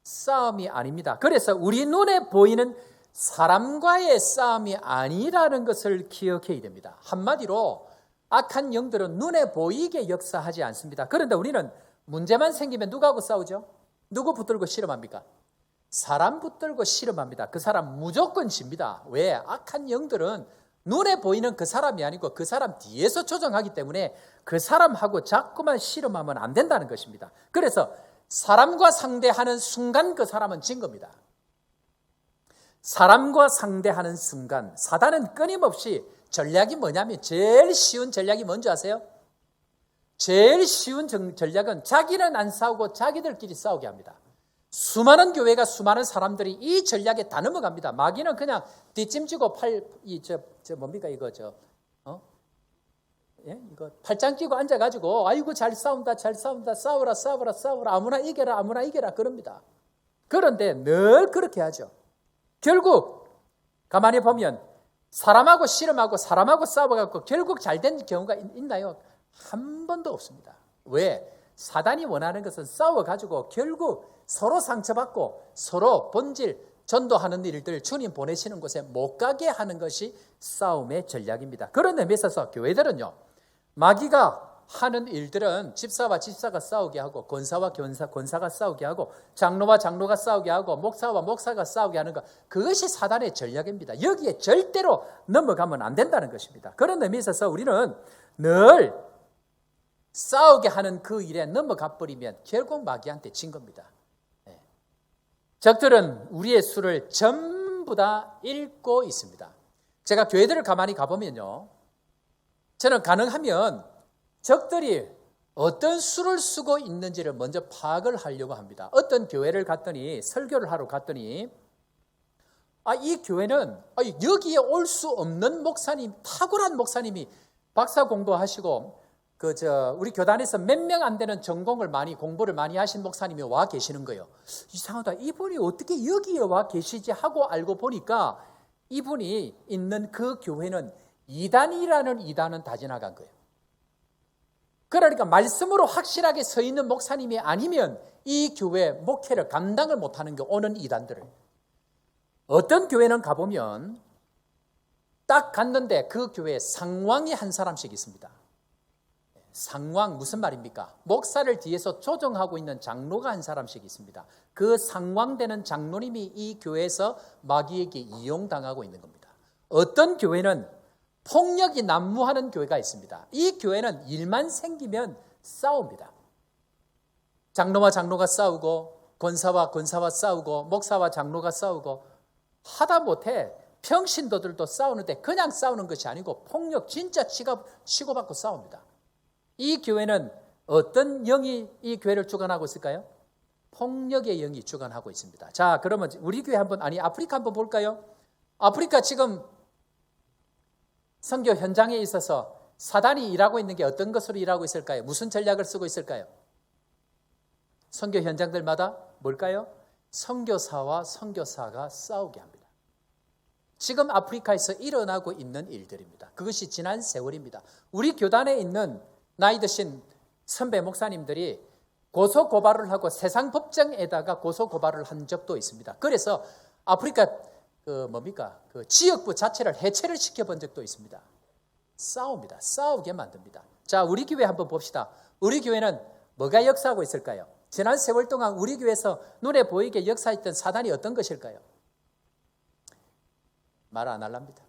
Speaker 2: 싸움이 아닙니다. 그래서 우리 눈에 보이는 사람과의 싸움이 아니라는 것을 기억해야 됩니다. 한마디로 악한 영들은 눈에 보이게 역사하지 않습니다. 그런데 우리는 문제만 생기면 누구하고 싸우죠? 누구 붙들고 씨름합니까? 사람 붙들고 씨름합니다. 그 사람 무조건 집니다. 왜? 악한 영들은 눈에 보이는 그 사람이 아니고 그 사람 뒤에서 조정하기 때문에 그 사람하고 자꾸만 씨름하면 안 된다는 것입니다. 그래서 사람과 상대하는 순간 그 사람은 진 겁니다. 사람과 상대하는 순간 사단은 끊임없이 전략이 뭐냐면 제일 쉬운 전략이 뭔지 아세요? 제일 쉬운 전략은 자기는 안 싸우고 자기들끼리 싸우게 합니다. 수많은 교회가 수많은 사람들이 이 전략에 다 넘어갑니다. 마귀는 그냥 뒷짐지고 뭡니까 이거 이거 팔짱 끼고 앉아가지고 아이고 잘 싸운다 싸워라 아무나 이겨라 그럽니다. 그런데 늘 그렇게 하죠. 결국 가만히 보면 사람하고 씨름하고 사람하고 싸워갖고 결국 잘 된 경우가 있나요? 한 번도 없습니다. 왜? 사단이 원하는 것은 싸워가지고 결국 서로 상처받고 서로 본질 전도하는 일들 주님 보내시는 곳에 못 가게 하는 것이 싸움의 전략입니다. 그런 의미에 있어서 교회들은요, 마귀가 하는 일들은 집사와 집사가 싸우게 하고 권사와 권사가 싸우게 하고 장로와 장로가 싸우게 하고 목사와 목사가 싸우게 하는 것, 그것이 사단의 전략입니다. 여기에 절대로 넘어가면 안 된다는 것입니다. 그런 의미에 있어서 우리는 늘 싸우게 하는 그 일에 넘어가 버리면 결국 마귀한테 진 겁니다. 적들은 우리의 수를 전부 다 읽고 있습니다. 제가 교회들을 가만히 가보면요, 저는 가능하면 적들이 어떤 수를 쓰고 있는지를 먼저 파악을 하려고 합니다. 어떤 교회를 갔더니 설교를 하러 갔더니 이 교회는 여기에 올 수 없는 목사님, 탁월한 목사님이 박사 공부하시고 우리 교단에서 몇 명 안 되는 전공을 공부를 많이 하신 목사님이 와 계시는 거예요. 이상하다. 이분이 어떻게 여기에 와 계시지 하고 알고 보니까 이분이 있는 그 교회는 이단이라는 이단은 다 지나간 거예요. 그러니까 말씀으로 확실하게 서 있는 목사님이 아니면 이 교회 목회를 감당을 못하는 게 오는 이단들을. 어떤 교회는 가보면 딱 갔는데 그 교회에 상왕이 한 사람씩 있습니다. 상왕 무슨 말입니까? 목사를 뒤에서 조정하고 있는 장로가 한 사람씩 있습니다. 그 상왕되는 장로님이 이 교회에서 마귀에게 이용당하고 있는 겁니다. 어떤 교회는 폭력이 난무하는 교회가 있습니다. 이 교회는 일만 생기면 싸웁니다. 장로와 장로가 싸우고 권사와 권사와 싸우고 목사와 장로가 싸우고 하다못해 평신도들도 싸우는데 그냥 싸우는 것이 아니고 폭력 진짜 치고받고 싸웁니다. 이 교회는 어떤 영이 이 교회를 주관하고 있을까요? 폭력의 영이 주관하고 있습니다. 자, 그러면 우리 교회 아프리카 한번 볼까요? 아프리카 지금 선교 현장에 있어서 사단이 일하고 있는 게 어떤 것으로 일하고 있을까요? 무슨 전략을 쓰고 있을까요? 선교 현장들마다 뭘까요? 선교사와 선교사가 싸우게 합니다. 지금 아프리카에서 일어나고 있는 일들입니다. 그것이 지난 세월입니다. 우리 교단에 있는 나이 드신 선배 목사님들이 고소고발을 하고 세상 법정에다가 고소고발을 한 적도 있습니다. 그래서 아프리카 지역부 자체를 해체를 시켜본 적도 있습니다. 싸웁니다. 싸우게 만듭니다. 자, 우리 교회 한번 봅시다. 우리 교회는 뭐가 역사하고 있을까요? 지난 세월 동안 우리 교회에서 눈에 보이게 역사했던 사단이 어떤 것일까요? 말 안 할랍니다.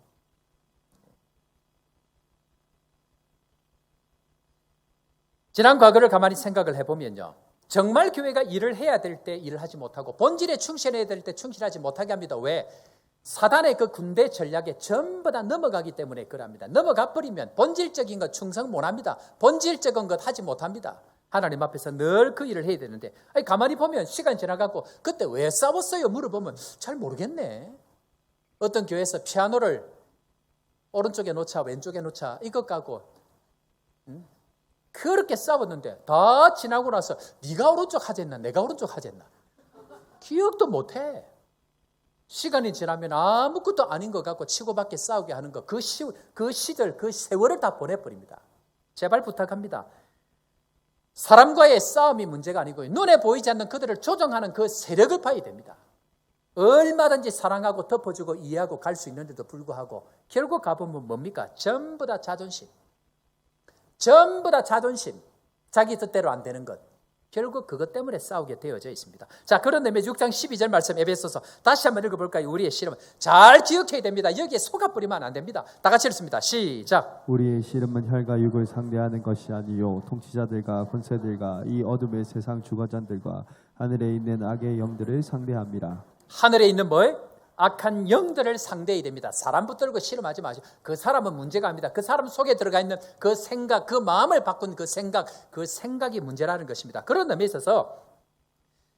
Speaker 2: 지난 과거를 가만히 생각을 해보면요, 정말 교회가 일을 해야 될 때 일을 하지 못하고 본질에 충실해야 될 때 충실하지 못하게 합니다. 왜? 사단의 그 군대 전략에 전부 다 넘어가기 때문에 그럽니다. 넘어가 버리면 본질적인 것 충성 못합니다. 본질적인 것 하지 못합니다. 하나님 앞에서 늘 그 일을 해야 되는데 가만히 보면 시간 지나가고 그때 왜 싸웠어요? 물어보면 잘 모르겠네. 어떤 교회에서 피아노를 오른쪽에 놓자 왼쪽에 놓자 이것 갖고 그렇게 싸웠는데 다 지나고 나서 네가 오른쪽 하겠나 내가 오른쪽 하겠나 기억도 못해. 시간이 지나면 아무것도 아닌 것 같고 치고받게 싸우게 하는 것, 그 시절 그 세월을 다 보내버립니다. 제발 부탁합니다. 사람과의 싸움이 문제가 아니고 눈에 보이지 않는 그들을 조정하는 그 세력을 봐야 됩니다. 얼마든지 사랑하고 덮어주고 이해하고 갈 수 있는데도 불구하고 결국 가보면 뭡니까? 전부 다 자존심. 전부 다 자존심, 자기 뜻대로 안 되는 것, 결국 그것 때문에 싸우게 되어져 있습니다. 자, 그런 의미에서 6장 12절 말씀 에베소서 다시 한번 읽어볼까요? 우리의 씨름은 잘 기억해야 됩니다. 여기에 속아 뿌리면 안 됩니다. 다 같이 읽습니다. 시작.
Speaker 1: 우리의 씨름은 혈과 육을 상대하는 것이 아니요 통치자들과 권세들과 이 어둠의 세상 주거자들과 하늘에 있는 악의 영들을 상대합니다.
Speaker 2: 하늘에 있는 뭐? 악한 영들을 상대해야 됩니다. 사람 붙들고 씨름하지 마시고, 그 사람은 문제가 아닙니다. 그 사람 속에 들어가 있는 그 생각, 그 마음을 바꾼 그 생각이 문제라는 것입니다. 그런 의미에 있어서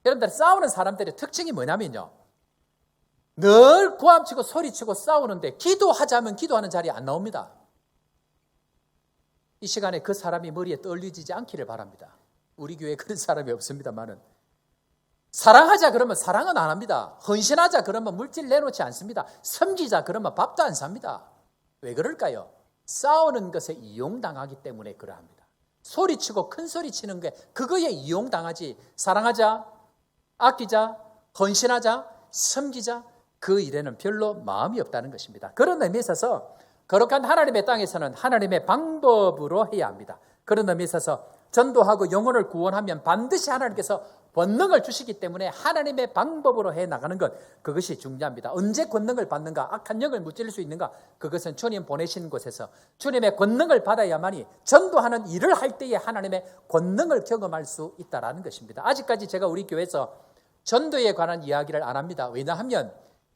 Speaker 2: 여러분들 싸우는 사람들의 특징이 뭐냐면요, 늘 고함치고 소리치고 싸우는데 기도하자면 기도하는 자리에 안 나옵니다. 이 시간에 그 사람이 머리에 떨리지 않기를 바랍니다. 우리 교회에 그런 사람이 없습니다만은, 사랑하자 그러면 사랑은 안 합니다. 헌신하자 그러면 물질 내놓지 않습니다. 섬기자 그러면 밥도 안 삽니다. 왜 그럴까요? 싸우는 것에 이용당하기 때문에 그러합니다. 소리치고 큰 소리 치는 게 그거에 이용당하지, 사랑하자, 아끼자, 헌신하자, 섬기자, 그 일에는 별로 마음이 없다는 것입니다. 그런 의미에 있어서 거룩한 하나님의 땅에서는 하나님의 방법으로 해야 합니다. 그런 의미에 있어서 전도하고 영혼을 구원하면 반드시 하나님께서 권능을 주시기 때문에 하나님의 방법으로 해나가는 것, 그것이 중요합니다. 언제 권능을 받는가, 악한 영을 무찌를 수 있는가, 그것은 주님 보내신 곳에서 주님의 권능을 받아야만이 전도하는 일을 할 때에 하나님의 권능을 경험할 수 있다는 것입니다. 아직까지 제가 우리 교회에서 전도에 관한 이야기를 안 합니다. 왜냐하면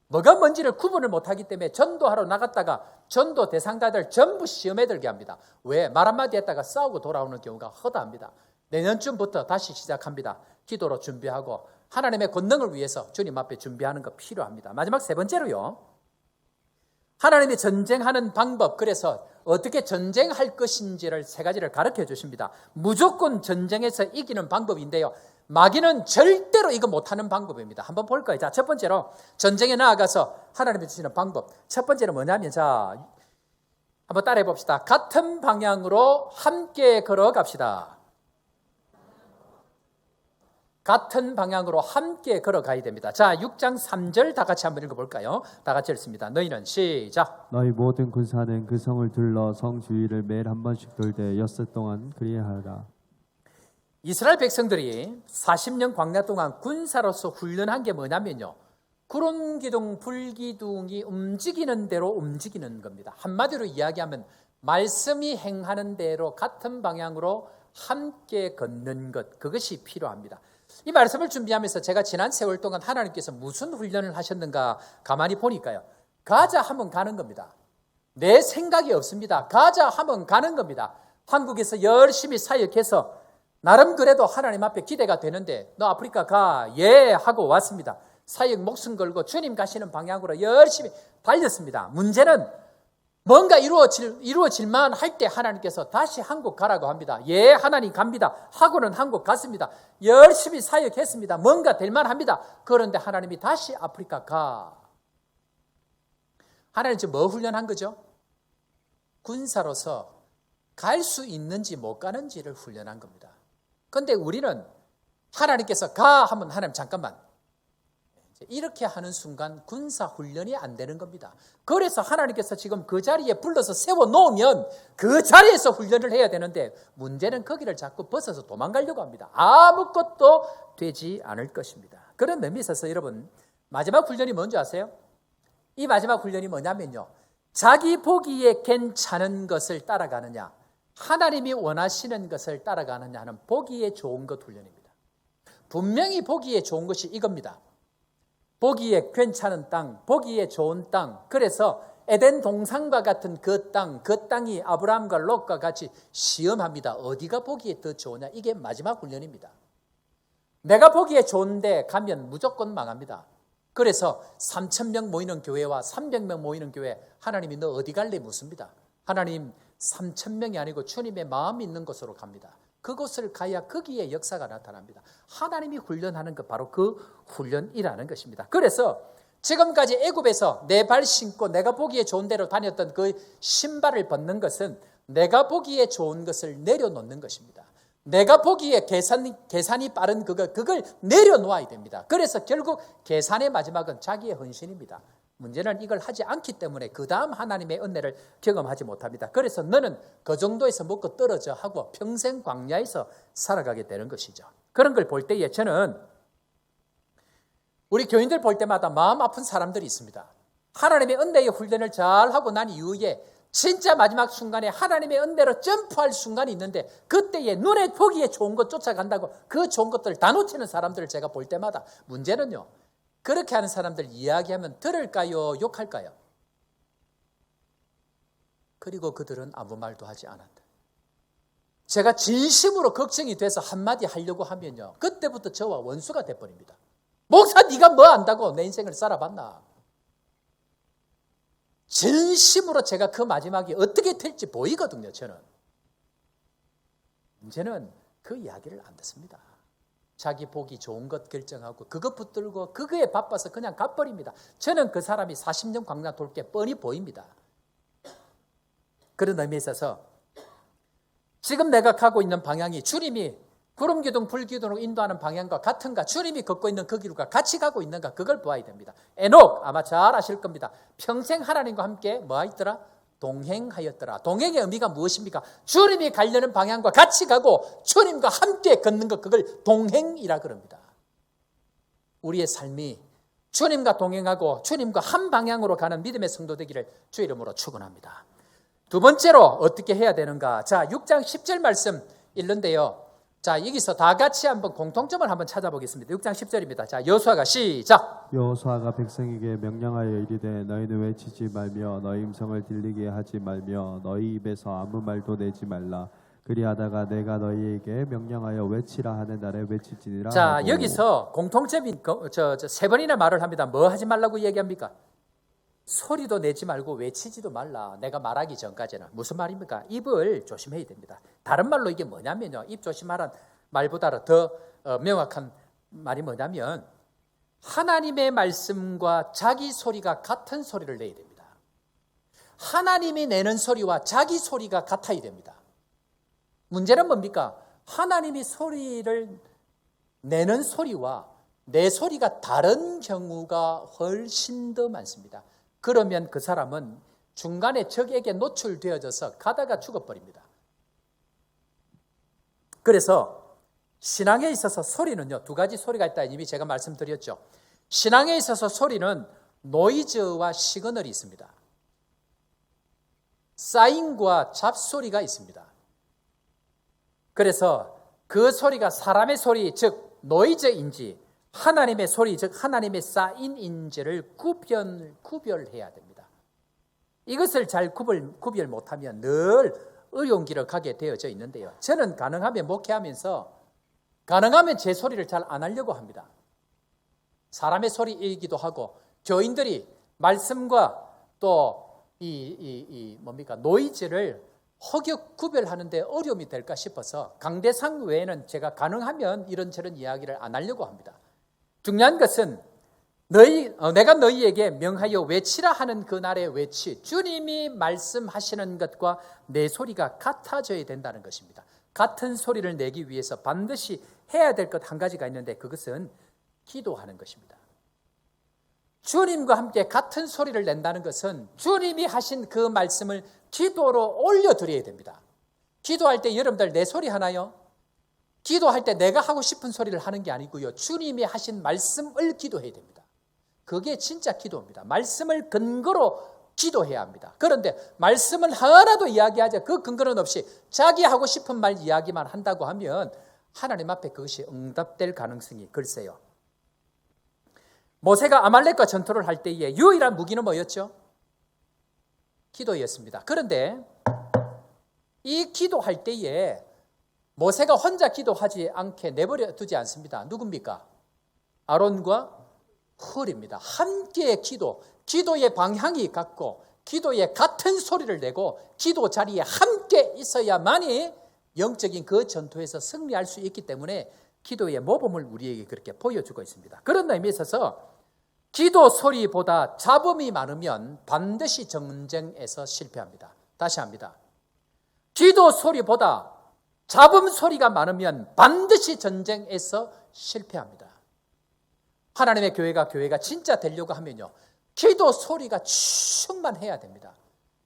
Speaker 2: 뭐가 뭔지를 구분을 못하기 때문에 전도하러 나갔다가 전도 대상자들 전부 시험에 들게 합니다. 왜? 말 한마디 했다가 싸우고 돌아오는 경우가 허다합니다. 내년쯤부터 다시 시작합니다. 기도로 준비하고 하나님의 권능을 위해서 주님 앞에 준비하는 거 필요합니다. 마지막 세 번째로요, 하나님이 전쟁하는 방법, 그래서 어떻게 전쟁할 것인지를 세 가지를 가르쳐 주십니다. 무조건 전쟁에서 이기는 방법인데요, 마귀는 절대로 이거 못하는 방법입니다. 한번 볼까요? 자, 첫 번째로 전쟁에 나아가서 하나님이 주시는 방법, 첫 번째는 뭐냐면, 자, 한번 따라해 봅시다. 같은 방향으로 함께 걸어갑시다. 같은 방향으로 함께 걸어가야 됩니다. 자, 6장 3절 다 같이 한번 읽어볼까요? 다 같이 읽습니다. 너희는 시작.
Speaker 1: 너희 모든 군사는 그 성을 둘러 성 주위를 매일 한 번씩 돌되 엿새 동안 그리하라.
Speaker 2: 이스라엘 백성들이 40년 광야 동안 군사로서 훈련한 게 뭐냐면요, 구름기둥, 불기둥이 움직이는 대로 움직이는 겁니다. 한마디로 이야기하면 말씀이 행하는 대로 같은 방향으로 함께 걷는 것, 그것이 필요합니다. 이 말씀을 준비하면서 제가 지난 세월 동안 하나님께서 무슨 훈련을 하셨는가 가만히 보니까요, 가자 하면 가는 겁니다. 내 생각이 없습니다. 가자 하면 가는 겁니다. 한국에서 열심히 사역해서 나름 그래도 하나님 앞에 기대가 되는데, 너 아프리카 가, 예 하고 왔습니다. 사역 목숨 걸고 주님 가시는 방향으로 열심히 달렸습니다. 문제는 뭔가 이루어질만 할 때 하나님께서 다시 한국 가라고 합니다. 예, 하나님 갑니다 하고는 한국 갔습니다. 열심히 사역했습니다. 뭔가 될만 합니다. 그런데 하나님이 다시 아프리카 가. 하나님 지금 뭐 훈련한 거죠? 군사로서 갈 수 있는지 못 가는지를 훈련한 겁니다. 그런데 우리는 하나님께서 가 하면 하나님 잠깐만, 이렇게 하는 순간 군사 훈련이 안 되는 겁니다. 그래서 하나님께서 지금 그 자리에 불러서 세워놓으면 그 자리에서 훈련을 해야 되는데, 문제는 거기를 자꾸 벗어서 도망가려고 합니다. 아무것도 되지 않을 것입니다. 그런 의미에 있어서 여러분, 마지막 훈련이 뭔지 아세요? 이 마지막 훈련이 뭐냐면요, 자기 보기에 괜찮은 것을 따라가느냐, 하나님이 원하시는 것을 따라가느냐 하는 보기에 좋은 것 훈련입니다. 분명히 보기에 좋은 것이 이겁니다. 보기에 괜찮은 땅, 보기에 좋은 땅. 그래서 에덴 동산과 같은 그 땅이 아브라함과 롯과 같이 시험합니다. 어디가 보기에 더 좋으냐? 이게 마지막 훈련입니다. 내가 보기에 좋은데 가면 무조건 망합니다. 그래서 3,000명 모이는 교회와 300명 모이는 교회, 하나님이 너 어디 갈래 묻습니다. 하나님 3,000명이 아니고 주님의 마음이 있는 곳으로 갑니다. 그곳을 가야 거기에 역사가 나타납니다. 하나님이 훈련하는 것, 바로 그 훈련이라는 것입니다. 그래서 지금까지 애굽에서 내 발 신고 내가 보기에 좋은 대로 다녔던 그 신발을 벗는 것은 내가 보기에 좋은 것을 내려놓는 것입니다. 내가 보기에 계산이 빠른 그걸 내려놓아야 됩니다. 그래서 결국 계산의 마지막은 자기의 헌신입니다. 문제는 이걸 하지 않기 때문에 그 다음 하나님의 은혜를 경험하지 못합니다. 그래서 너는 그 정도에서 먹고 떨어져 하고 평생 광야에서 살아가게 되는 것이죠. 그런 걸 볼 때에 저는 우리 교인들 볼 때마다 마음 아픈 사람들이 있습니다. 하나님의 은혜의 훈련을 잘 하고 난 이후에 진짜 마지막 순간에 하나님의 은혜로 점프할 순간이 있는데 그때에 눈에 보기에 좋은 것 쫓아간다고 그 좋은 것들을 다 놓치는 사람들을 제가 볼 때마다 문제는요. 그렇게 하는 사람들 이야기하면 들을까요? 욕할까요? 그리고 그들은 아무 말도 하지 않았다. 제가 진심으로 걱정이 돼서 한마디 하려고 하면요. 그때부터 저와 원수가 돼버립니다. 목사 네가 뭐 안다고 내 인생을 살아봤나? 진심으로 제가 그 마지막이 어떻게 될지 보이거든요. 저는. 문제는 그 이야기를 안 듣습니다. 자기 보기 좋은 것 결정하고 그것 붙들고 그거에 바빠서 그냥 가버립니다. 저는 그 사람이 40년 광야 돌 게 뻔히 보입니다. 그런 의미에 있어서 지금 내가 가고 있는 방향이 주님이 구름기둥 불기둥으로 인도하는 방향과 같은가, 주님이 걷고 있는 그 길과 같이 가고 있는가, 그걸 보아야 됩니다. 에녹 아마 잘 아실 겁니다. 평생 하나님과 함께 뭐 했더라? 동행하였더라. 동행의 의미가 무엇입니까? 주님이 가려는 방향과 같이 가고 주님과 함께 걷는 것, 그걸 동행이라 그럽니다. 우리의 삶이 주님과 동행하고 주님과 한 방향으로 가는 믿음의 성도 되기를 주의 이름으로 축원합니다. 두 번째로 어떻게 해야 되는가? 자, 6장 10절 말씀 읽는데요. 자, 여기서 다 같이 한번 공통점을 한번 찾아보겠습니다. 6장 10절입니다. 자, 여호수아가 시작.
Speaker 1: 여호수아가 백성에게 명령하여 이르되 너희는 외치지 말며 너희 음성을 들리게 하지 말며 너희 입에서 아무 말도 내지 말라. 그리하다가 내가 너희에게 명령하여 외치라 하는 날에 외치지니라.
Speaker 2: 자,
Speaker 1: 하고.
Speaker 2: 여기서 공통점이 세 번이나 말을 합니다. 뭐 하지 말라고 얘기합니까? 소리도 내지 말고 외치지도 말라. 내가 말하기 전까지는. 무슨 말입니까? 입을 조심해야 됩니다. 다른 말로 이게 뭐냐면요. 입 조심하란 말보다 더 명확한 말이 뭐냐면 하나님의 말씀과 자기 소리가 같은 소리를 내야 됩니다. 하나님이 내는 소리와 자기 소리가 같아야 됩니다. 문제는 뭡니까? 하나님이 소리를 내는 소리와 내 소리가 다른 경우가 훨씬 더 많습니다. 그러면 그 사람은 중간에 적에게 노출되어져서 가다가 죽어버립니다. 그래서 신앙에 있어서 소리는요, 두 가지 소리가 있다 이미 제가 말씀드렸죠. 신앙에 있어서 소리는 노이즈와 시그널이 있습니다. 사인과 잡소리가 있습니다. 그래서 그 소리가 사람의 소리, 즉 노이즈인지 하나님의 소리, 즉 하나님의 사인인지를 구별해야 됩니다. 이것을 잘 구별 못하면 늘 어려운 길을 가게 되어져 있는데요. 저는 가능하면 목회하면서 가능하면 제 소리를 잘 안 하려고 합니다. 사람의 소리이기도 하고 교인들이 말씀과 또 노이즈를 허격 구별하는데 어려움이 될까 싶어서 강대상 외에는 제가 가능하면 이런저런 이야기를 안 하려고 합니다. 중요한 것은 내가 너희에게 명하여 외치라 하는 그날의 외치, 주님이 말씀하시는 것과 내 소리가 같아져야 된다는 것입니다. 같은 소리를 내기 위해서 반드시 해야 될 것 한 가지가 있는데 그것은 기도하는 것입니다. 주님과 함께 같은 소리를 낸다는 것은 주님이 하신 그 말씀을 기도로 올려드려야 됩니다. 기도할 때 여러분들 내 소리 하나요? 기도할 때 내가 하고 싶은 소리를 하는 게 아니고요. 주님이 하신 말씀을 기도해야 됩니다. 그게 진짜 기도입니다. 말씀을 근거로 기도해야 합니다. 그런데 말씀을 하나도 이야기하지 그 근거는 없이 자기 하고 싶은 말 이야기만 한다고 하면 하나님 앞에 그것이 응답될 가능성이 글쎄요. 모세가 아말렉과 전투를 할 때에 유일한 무기는 뭐였죠? 기도였습니다. 그런데 이 기도할 때에 모세가 혼자 기도하지 않게 내버려 두지 않습니다. 누굽니까? 아론과 훌입니다. 함께 기도의 방향이 같고 기도의 같은 소리를 내고 기도 자리에 함께 있어야만이 영적인 그 전투에서 승리할 수 있기 때문에 기도의 모범을 우리에게 그렇게 보여주고 있습니다. 그런 의미에 있어서 기도 소리보다 잡음이 많으면 반드시 전쟁에서 실패합니다. 다시 합니다. 기도 소리보다 잡음 소리가 많으면 반드시 전쟁에서 실패합니다. 하나님의 교회가 진짜 되려고 하면요. 기도 소리가 충만해야 됩니다.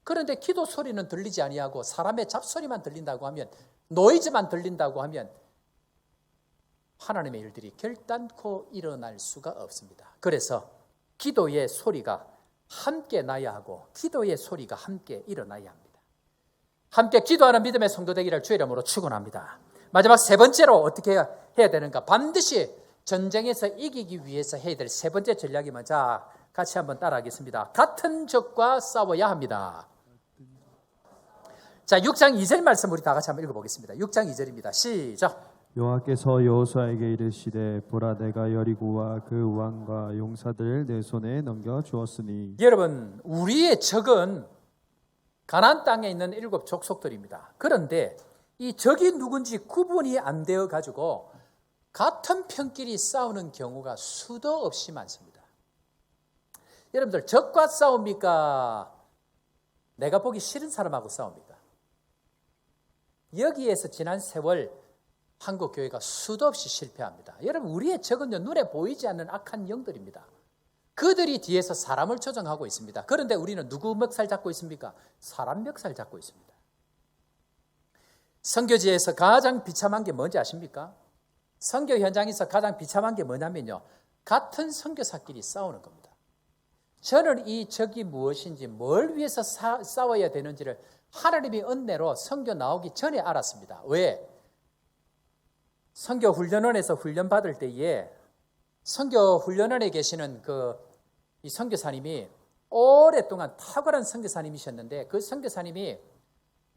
Speaker 2: 그런데 기도 소리는 들리지 아니하고 사람의 잡소리만 들린다고 하면, 노이즈만 들린다고 하면 하나님의 일들이 결단코 일어날 수가 없습니다. 그래서 기도의 소리가 함께 나야 하고 기도의 소리가 함께 일어나야 합니다. 함께 기도하는 믿음의 성도 되기를 주의 이름으로 축원합니다. 마지막 세 번째로 어떻게 해야 되는가? 반드시 전쟁에서 이기기 위해서 해야 될 세 번째 전략이면, 자, 같이 한번 따라하겠습니다. 같은 적과 싸워야 합니다. 자, 6장 2절 말씀 우리 다 같이 한번 읽어보겠습니다. 6장 2절입니다. 시작.
Speaker 1: 여호와께서 여호수아에게 이르시되 보라 내가 여리고와 그 왕과 용사들을 내 손에 넘겨 주었으니.
Speaker 2: 여러분, 우리의 적은 가나안 땅에 있는 7 족속들입니다. 그런데 이 적이 누군지 구분이 안 되어 가지고 같은 편끼리 싸우는 경우가 수도 없이 많습니다. 여러분들, 적과 싸웁니까? 내가 보기 싫은 사람하고 싸웁니까? 여기에서 지난 세월 한국 교회가 수도 없이 실패합니다. 여러분, 우리의 적은요, 눈에 보이지 않는 악한 영들입니다. 그들이 뒤에서 사람을 조종하고 있습니다. 그런데 우리는 누구 멱살 잡고 있습니까? 사람 멱살 잡고 있습니다. 선교지에서 가장 비참한 게 뭔지 아십니까? 선교 현장에서 가장 비참한 게 뭐냐면요, 같은 선교사끼리 싸우는 겁니다. 저는 이 적이 무엇인지, 뭘 위해서 싸워야 되는지를 하나님의 은혜로 선교 나오기 전에 알았습니다. 왜? 선교 훈련원에서 훈련 받을 때에 선교 훈련원에 계시는 이 선교사님이 오랫동안 탁월한 선교사님이셨는데, 그 선교사님이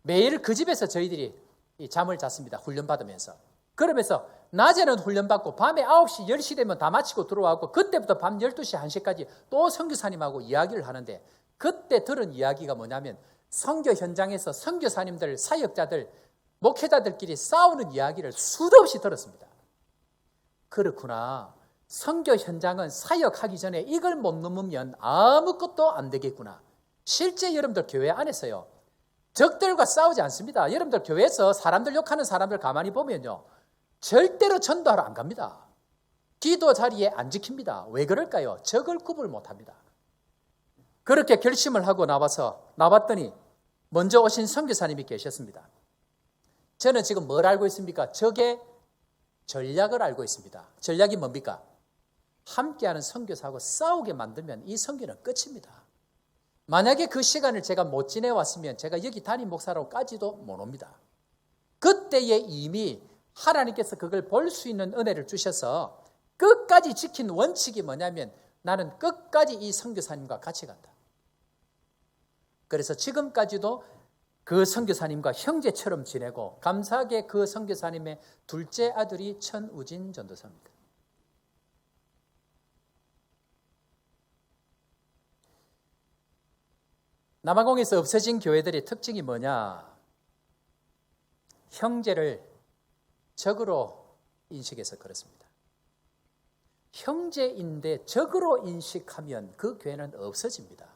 Speaker 2: 매일 그 집에서 저희들이 이 잠을 잤습니다. 훈련 받으면서. 그러면서 낮에는 훈련 받고 밤에 9시, 10시 되면 다 마치고 들어와고, 그때부터 밤 12시, 1시까지 또 선교사님하고 이야기를 하는데, 그때 들은 이야기가 뭐냐면 선교 현장에서 선교사님들, 사역자들, 목회자들끼리 싸우는 이야기를 수도 없이 들었습니다. 그렇구나. 선교 현장은 사역하기 전에 이걸 못 넘으면 아무것도 안 되겠구나. 실제 여러분들 교회 안에서요, 적들과 싸우지 않습니다. 여러분들 교회에서 사람들 욕하는 사람들 가만히 보면요, 절대로 전도하러 안 갑니다. 기도 자리에 안 지킵니다. 왜 그럴까요? 적을 구분 못합니다. 그렇게 결심을 하고 나왔더니 먼저 오신 선교사님이 계셨습니다. 저는 지금 뭘 알고 있습니까? 적의 전략을 알고 있습니다. 전략이 뭡니까? 함께하는 선교사하고 싸우게 만들면 이 선교는 끝입니다. 만약에 그 시간을 제가 못 지내왔으면 제가 여기 담임 목사로까지도 못 옵니다. 그때에 이미 하나님께서 그걸 볼 수 있는 은혜를 주셔서 끝까지 지킨 원칙이 뭐냐면, 나는 끝까지 이 선교사님과 같이 간다. 그래서 지금까지도 그 선교사님과 형제처럼 지내고, 감사하게 그 선교사님의 둘째 아들이 천우진 전도사입니다. 남아공에서 없어진 교회들의 특징이 뭐냐? 형제를 적으로 인식해서 그렇습니다. 형제인데 적으로 인식하면 그 교회는 없어집니다.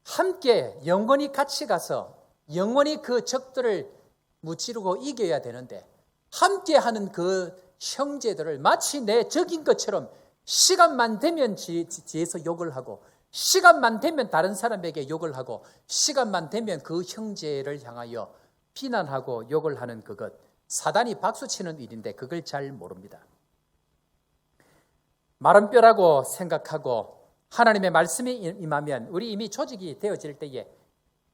Speaker 2: 함께 영원히 같이 가서 영원히 그 적들을 무찌르고 이겨야 되는데, 함께하는 그 형제들을 마치 내 적인 것처럼 시간만 되면 뒤에서 욕을 하고, 시간만 되면 다른 사람에게 욕을 하고, 시간만 되면 그 형제를 향하여 비난하고 욕을 하는 그것, 사단이 박수치는 일인데 그걸 잘 모릅니다. 마른 뼈라고 생각하고 하나님의 말씀이 임하면, 우리 이미 조직이 되어질 때에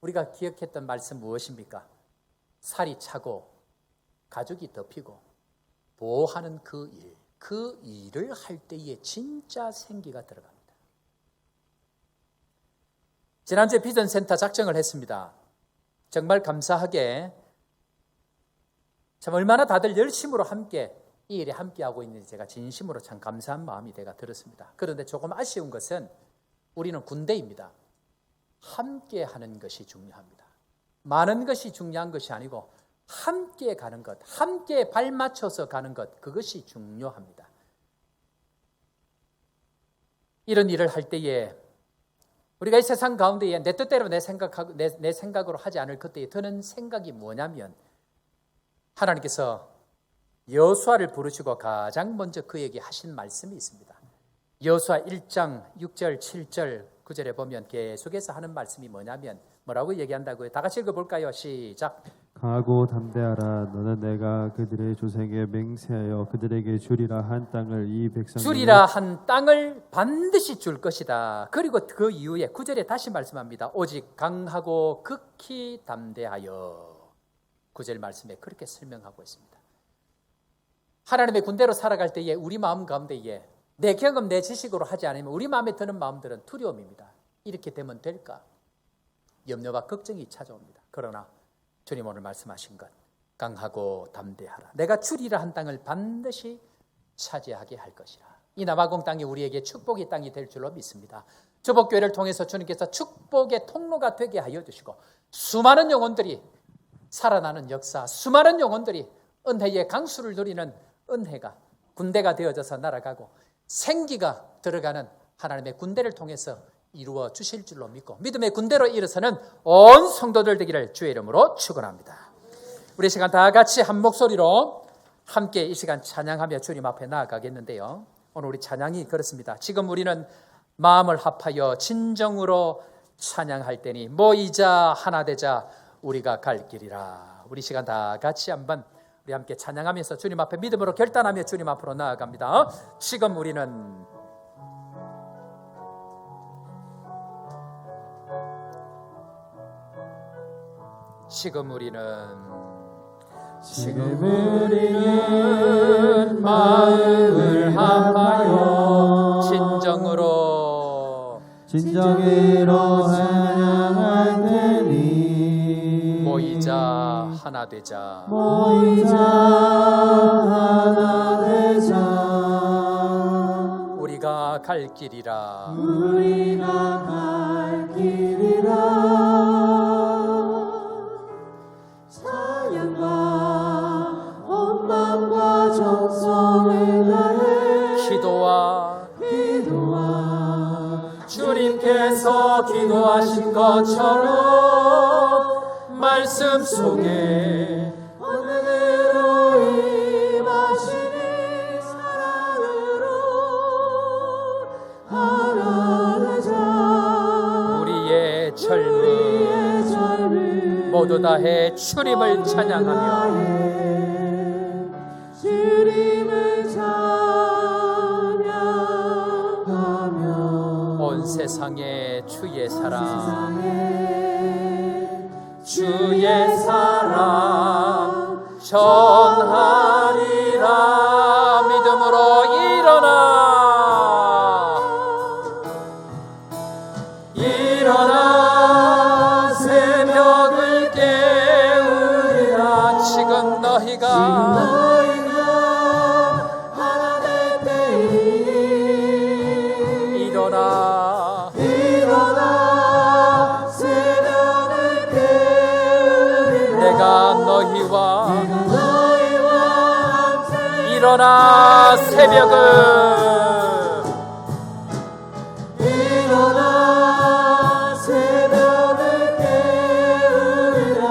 Speaker 2: 우리가 기억했던 말씀 무엇입니까? 살이 차고 가죽이 덮이고 보호하는 그 일을 할 때에 진짜 생기가 들어갑니다. 지난주에 비전센터 작정을 했습니다. 정말 감사하게 참 얼마나 다들 열심으로 함께 이 일에 함께하고 있는지 제가 진심으로 참 감사한 마음이 제가 들었습니다. 그런데 조금 아쉬운 것은 우리는 군대입니다. 함께하는 것이 중요합니다. 많은 것이 중요한 것이 아니고 함께 가는 것, 함께 발 맞춰서 가는 것, 그것이 중요합니다. 이런 일을 할 때에 우리가 이 세상 가운데에 내 뜻대로 내 생각으로 하지 않을 그때에 드는 생각이 뭐냐면, 하나님께서 여호수아를 부르시고 가장 먼저 그에게 하신 말씀이 있습니다. 여호수아 1장 6절 7절 9절에 보면 계속해서 하는 말씀이 뭐냐면 뭐라고 얘기한다고요? 다 같이 읽어볼까요? 시작.
Speaker 1: 강하고 담대하라. 너는 내가 그들의 조상에게 맹세하여 그들에게 주리라 한 땅을 이 백성
Speaker 2: 주리라 한 땅을 반드시 줄 것이다. 그리고 그 이후에 9절에 다시 말씀합니다. 오직 강하고 극히 담대하여. 9절 말씀에 그렇게 설명하고 있습니다. 하나님의 군대로 살아갈 때에 우리 마음 가운데에 내 경험, 내 지식으로 하지 않으면 우리 마음에 드는 마음들은 두려움입니다. 이렇게 되면 될까? 염려와 걱정이 찾아옵니다. 그러나 주님 오늘 말씀하신 것, 강하고 담대하라. 내가 주리라 한 땅을 반드시 차지하게 할 것이라. 이 남아공 땅이 우리에게 축복의 땅이 될 줄로 믿습니다. 주복교회를 통해서 주님께서 축복의 통로가 되게 하여 주시고 수많은 영혼들이 살아나는 역사, 수많은 영혼들이 은혜의 강수를 누리는 은혜가 군대가 되어져서 날아가고 생기가 들어가는 하나님의 군대를 통해서 이루어 주실 줄로 믿고 믿음의 군대로 일어서는 온 성도들 되기를 주의 이름으로 축원합니다. 우리 시간 다 같이 한 목소리로 함께 이 시간 찬양하며 주님 앞에 나아가겠는데요. 오늘 우리 찬양이 그렇습니다. 지금 우리는 마음을 합하여 진정으로 찬양할 때니 모이자 하나 되자 우리가 갈 길이라. 우리 시간 다 같이 한번 우리 함께 찬양하면서 주님 앞에 믿음으로 결단하며 주님 앞으로 나아갑니다. 지금 우리는 마음을 합하여 진정으로
Speaker 1: 찬양할 테니
Speaker 2: 모이자 하나 되자 우리가 갈 길이라 기도와 주님께서 기도하신 것처럼 말씀 속에
Speaker 4: 오늘로 임하시니 사랑으로 하나 되자
Speaker 2: 우리의 젊음 모두 다해 주님을 찬양하며
Speaker 4: 주님을 찬양하며
Speaker 2: 온 세상에 주의 사랑 주의 사랑 전하리라. 믿음으로 일어나 새벽을 깨우리라. 지금 너희가
Speaker 4: 하나 될 때에
Speaker 2: 일어나
Speaker 4: 새벽을 깨우리라.
Speaker 2: 내가 너희와
Speaker 4: 함께
Speaker 2: 일어나 새벽을
Speaker 4: 일어나 새벽을 깨우리라.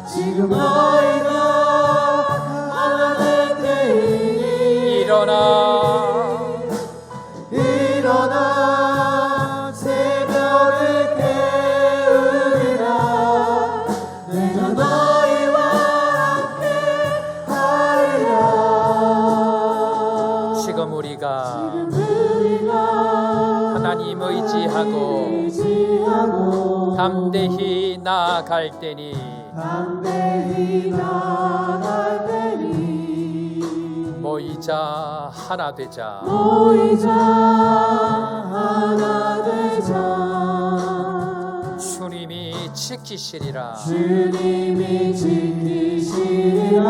Speaker 4: 지금 너희가 하나 될 때에 일어나 새벽을 깨우리라. 내가 너희와 함께 하리라.
Speaker 2: 지금 우리가 하나님 의지하고 담대히 나아갈 때니 모이자 하나 되자
Speaker 4: 하나 되자.
Speaker 2: 주님이 지키시리라.
Speaker 4: 주님이 지키시리라.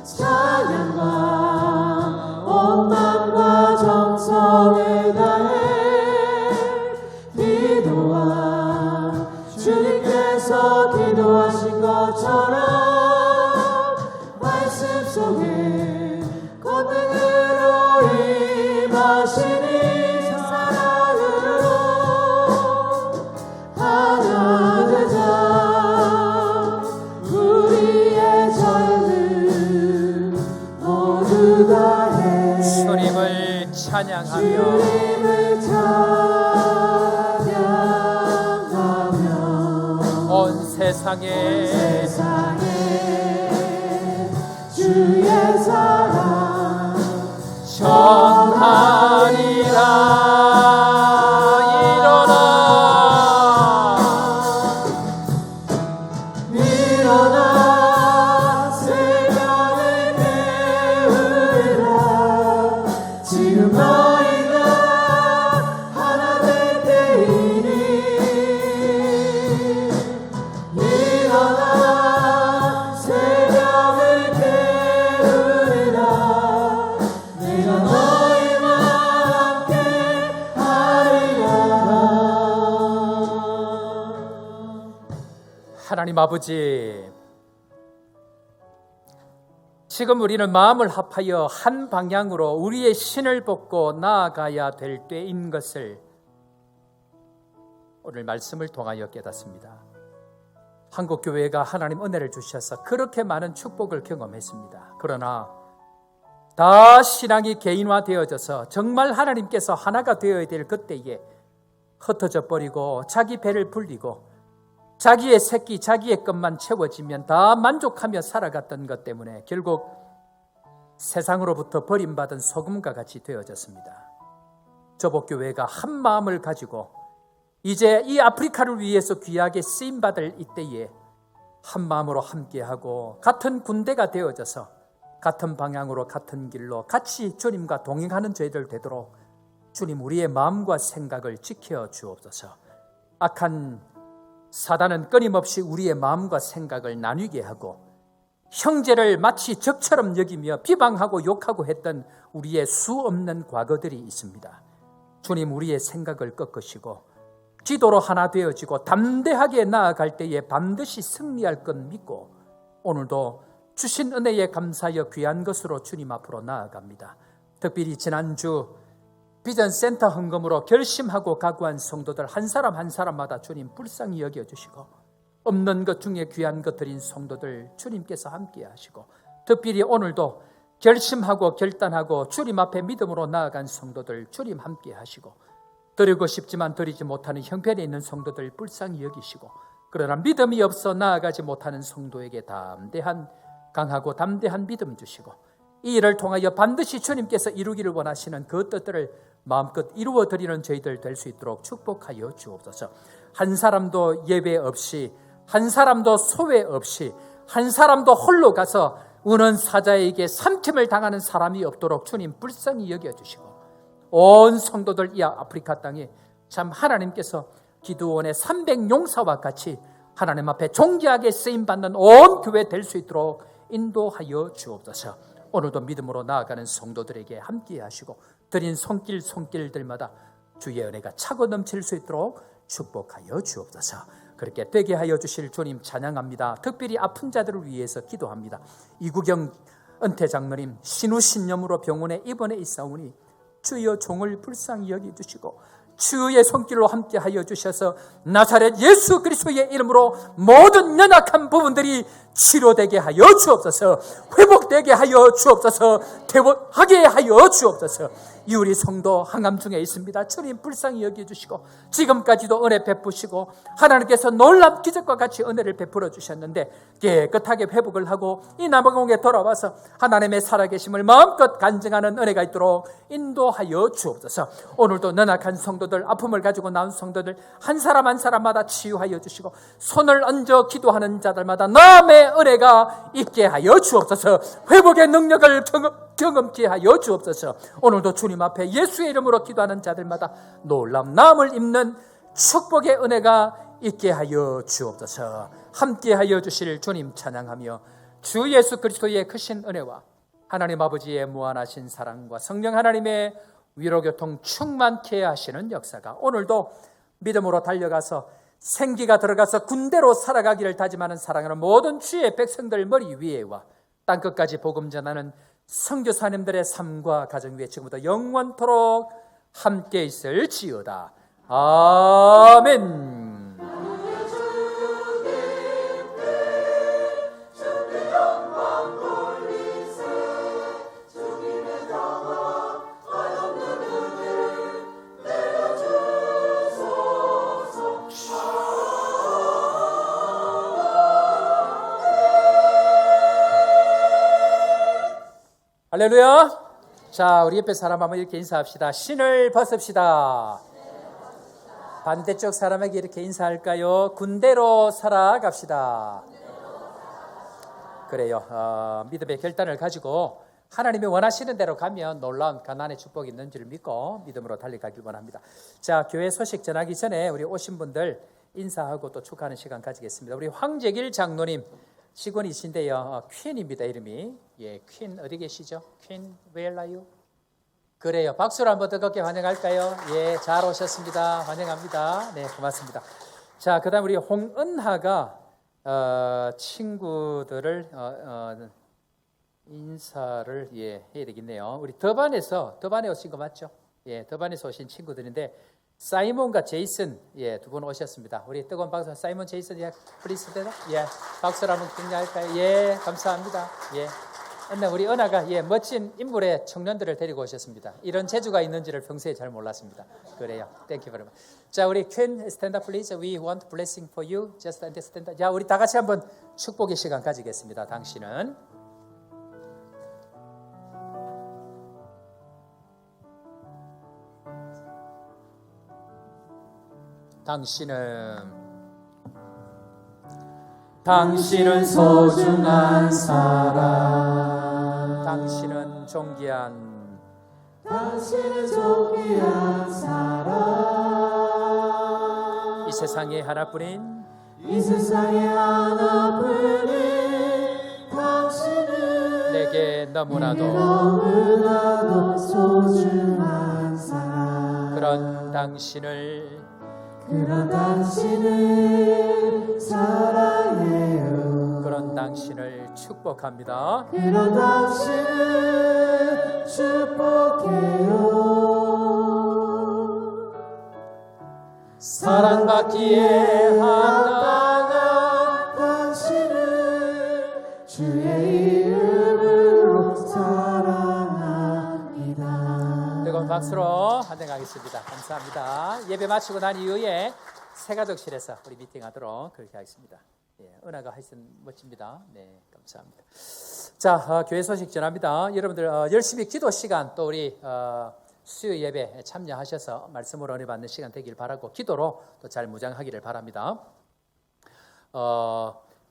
Speaker 2: 찬양과
Speaker 4: 온 마음과 정성을 다해 기도와 주님께서 기도하신 것처럼 말씀 속에 권능으로 임하시니 사랑으로 하나 되자. 우리의
Speaker 2: 찬양하며
Speaker 4: 주님을 찬양하며
Speaker 2: 온 세상에
Speaker 4: 주의 사랑
Speaker 2: 전하리라.
Speaker 4: 일어나 새벽을 깨우리라. 지금 너희가 하나 될 때이니 일어나 새벽을 깨우리라. 내가 너희와 함께 하리라.
Speaker 2: 하나님 아버지, 지금 우리는 마음을 합하여 한 방향으로 우리의 신을 벗고 나아가야 될 때인 것을 오늘 말씀을 통하여 깨닫습니다. 한국교회가 하나님 은혜를 주셔서 그렇게 많은 축복을 경험했습니다. 그러나 다 신앙이 개인화되어져서 정말 하나님께서 하나가 되어야 될 그때에 흩어져 버리고 자기 배를 불리고 자기의 새끼, 자기의 것만 채워지면 다 만족하며 살아갔던 것 때문에 결국 세상으로부터 버림받은 소금과 같이 되어졌습니다. 조복교회가 한 마음을 가지고 이제 이 아프리카를 위해서 귀하게 쓰임받을 이때에 한 마음으로 함께하고 같은 군대가 되어져서 같은 방향으로 같은 길로 같이 주님과 동행하는 저희들 되도록 주님 우리의 마음과 생각을 지켜 주옵소서. 악한 사단은 끊임없이 우리의 마음과 생각을 나뉘게 하고 형제를 마치 적처럼 여기며 비방하고 욕하고 했던 우리의 수 없는 과거들이 있습니다. 주님 우리의 생각을 꺾으시고 기도로 하나 되어지고 담대하게 나아갈 때에 반드시 승리할 것 믿고 오늘도 주신 은혜에 감사하여 귀한 것으로 주님 앞으로 나아갑니다. 특별히 지난주 비전센터 헌금으로 결심하고 각오한 성도들 한 사람 한 사람마다 주님 불쌍히 여겨주시고 없는 것 중에 귀한 것 드린 성도들 주님께서 함께 하시고 특별히 오늘도 결심하고 결단하고 주님 앞에 믿음으로 나아간 성도들 주님 함께 하시고 드리고 싶지만 드리지 못하는 형편에 있는 성도들 불쌍히 여기시고 그러나 믿음이 없어 나아가지 못하는 성도에게 담대한 강하고 담대한 믿음 주시고 이 일을 통하여 반드시 주님께서 이루기를 원하시는 그 뜻들을 마음껏 이루어드리는 저희들 될 수 있도록 축복하여 주옵소서. 한 사람도 예배 없이 한 사람도 소외 없이 한 사람도 홀로 가서 우는 사자에게 삼킴을 당하는 사람이 없도록 주님 불쌍히 여겨주시고 온 성도들 이 아프리카 땅에 참 하나님께서 기드온의 300용사와 같이 하나님 앞에 존귀하게 쓰임받는 온 교회 될 수 있도록 인도하여 주옵소서. 오늘도 믿음으로 나아가는 성도들에게 함께 하시고 드린 손길들마다 주의 은혜가 차고 넘칠 수 있도록 축복하여 주옵소서. 그렇게 되게 하여 주실 주님 찬양합니다. 특별히 아픈 자들을 위해서 기도합니다. 이구경 은퇴 장로님 신우신염으로 병원에 입원해 있사오니 주여 종을 불쌍히 여겨주시고 주의 손길로 함께 하여 주셔서 나사렛 예수 그리스도의 이름으로 모든 연약한 부분들이 치료되게 하여 주옵소서. 회복되게 하여 주옵소서. 퇴원하게 하여 주옵소서. 이 우리 성도 항암 중에 있습니다. 주님 불쌍히 여겨주시고 지금까지도 은혜 베푸시고 하나님께서 놀랍 기적과 같이 은혜를 베풀어 주셨는데 깨끗하게 회복을 하고 이 남아공에 돌아와서 하나님의 살아계심을 마음껏 간증하는 은혜가 있도록 인도하여 주옵소서. 오늘도 연약한 성도들 아픔을 가지고 나온 성도들 한 사람 한 사람마다 치유하여 주시고 손을 얹어 기도하는 자들마다 남의 은혜가 있게 하여 주옵소서. 회복의 능력을 경험케 하여 주옵소서. 오늘도 주님 앞에 예수의 이름으로 기도하는 자들마다 놀라운 남을 입는 축복의 은혜가 있게 하여 주옵소서. 함께 하여 주실 주님 찬양하며 주 예수 그리스도의 크신 은혜와 하나님 아버지의 무한하신 사랑과 성령 하나님의 위로교통 충만케 하시는 역사가 오늘도 믿음으로 달려가서 생기가 들어가서 군대로 살아가기를 다짐하는 사랑하는 모든 주의 백성들 머리 위에와 땅끝까지 복음 전하는 선교사님들의 삶과 가정 위에 지금부터 영원토록 함께 있을지어다. 아멘. 할렐루야. 자, 우리 옆에 사람 한번 이렇게 인사합시다. 신을 벗읍시다. 반대쪽 사람에게 이렇게 인사할까요? 군대로 살아갑시다. 그래요. 믿음의 결단을 가지고 하나님이 원하시는 대로 가면 놀라운 가난의 축복이 있는 줄 믿고 믿음으로 달려가길 원합니다. 자, 교회 소식 전하기 전에 우리 오신 분들 인사하고 또 축하하는 시간 가지겠습니다. 우리 황재길 장로님 직원이신데요. 퀸입니다, 이름이. 예, 퀸 어디 계시죠? 퀸, where are you? 그래요. 박수로 한번 뜨겁게 환영할까요? 예, 잘 오셨습니다. 환영합니다. 네, 고맙습니다. 자, 그 다음 우리 홍은하가 친구들을 인사를 해야 되겠네요. 우리 더반에 오신 거 맞죠? 예, 더반에서 오신 친구들인데 사이몬과 제이슨 두 분 오셨습니다. 우리 뜨거운 박수. 사이몬, 제이슨, 플리즈 대다. 박수로 한번 격려할까요? 예, 감사합니다. 예. 우리 은하가 멋진 인물의 청년들을 데리고 오셨습니다. 이런 재주가 있는지를 평소에 잘 몰랐습니다. 그래요. Thank you very much. 자, 우리 Queen stand up please. We want blessing for you. Just stand up. 자, 우리 다 같이 한번 축복의 시간 가지겠습니다. 당신은 소중한 사람. 당신은 존귀한 사람. 이 세상에 하나뿐인 당신은 내게 너무나도 소중한 사람. 그런 당신을 사랑해요. 그런 당신을 축복합니다. 그런 당신을 축복해요. 사랑받기에 합당한 당신을 주의 이름으로 사랑합니다. 뜨거운 박수로 환영하겠습니다. 감사합니다. 예배 마치고 난 이후에 새가족실에서 우리 미팅하도록 그렇게 하겠습니다. 은하가 하여튼 멋집니다. 네, 감사합니다. 자, 교회 소식 전합니다. 여러분들 열심히 기도 시간 또 우리 수요 예배 참여하셔서 말씀으로 은혜 받는 시간 되길 바라고 기도로 또 잘 무장하기를 바랍니다.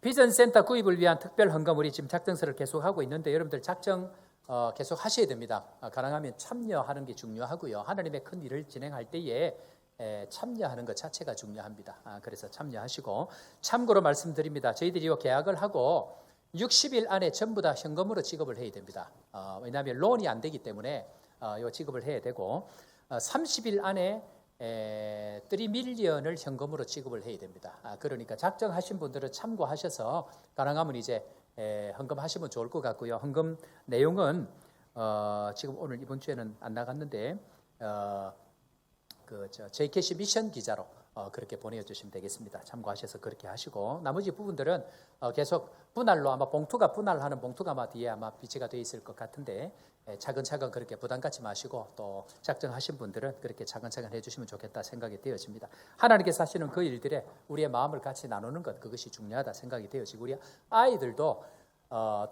Speaker 2: 비전센터 구입을 위한 특별 헌금 우리 지금 작정서를 계속하고 있는데 여러분들 작정 계속 하셔야 됩니다. 가능하면 참여하는 게 중요하고요. 하나님의 큰 일을 진행할 때에 참여하는 것 자체가 중요합니다. 그래서 참여하시고 참고로 말씀드립니다. 저희들이 계약을 하고 60일 안에 전부 다 현금으로 지급을 해야 됩니다. 왜냐하면 론이 안 되기 때문에 이 지급을 해야 되고 30일 안에 3밀리언을 현금으로 지급을 해야 됩니다. 그러니까 작정하신 분들은 참고하셔서 가능하면 이제 헌금하시면 좋을 것 같고요. 헌금 내용은 지금 오늘 이번 주에는 안 나갔는데 JKC 미션 기자로 그렇게 보내주시면 되겠습니다. 참고하셔서 그렇게 하시고 나머지 부분들은 계속 분할로 아마 봉투가 분할하는 봉투가 아마 뒤에 아마 비치가 되어 있을 것 같은데 차근차근 그렇게 부담 갖지 마시고 또 작정하신 분들은 그렇게 차근차근 해주시면 좋겠다 생각이 되어집니다. 하나님께서 하시는 그 일들에 우리의 마음을 같이 나누는 것 그것이 중요하다 생각이 되어지고 우리 아이들도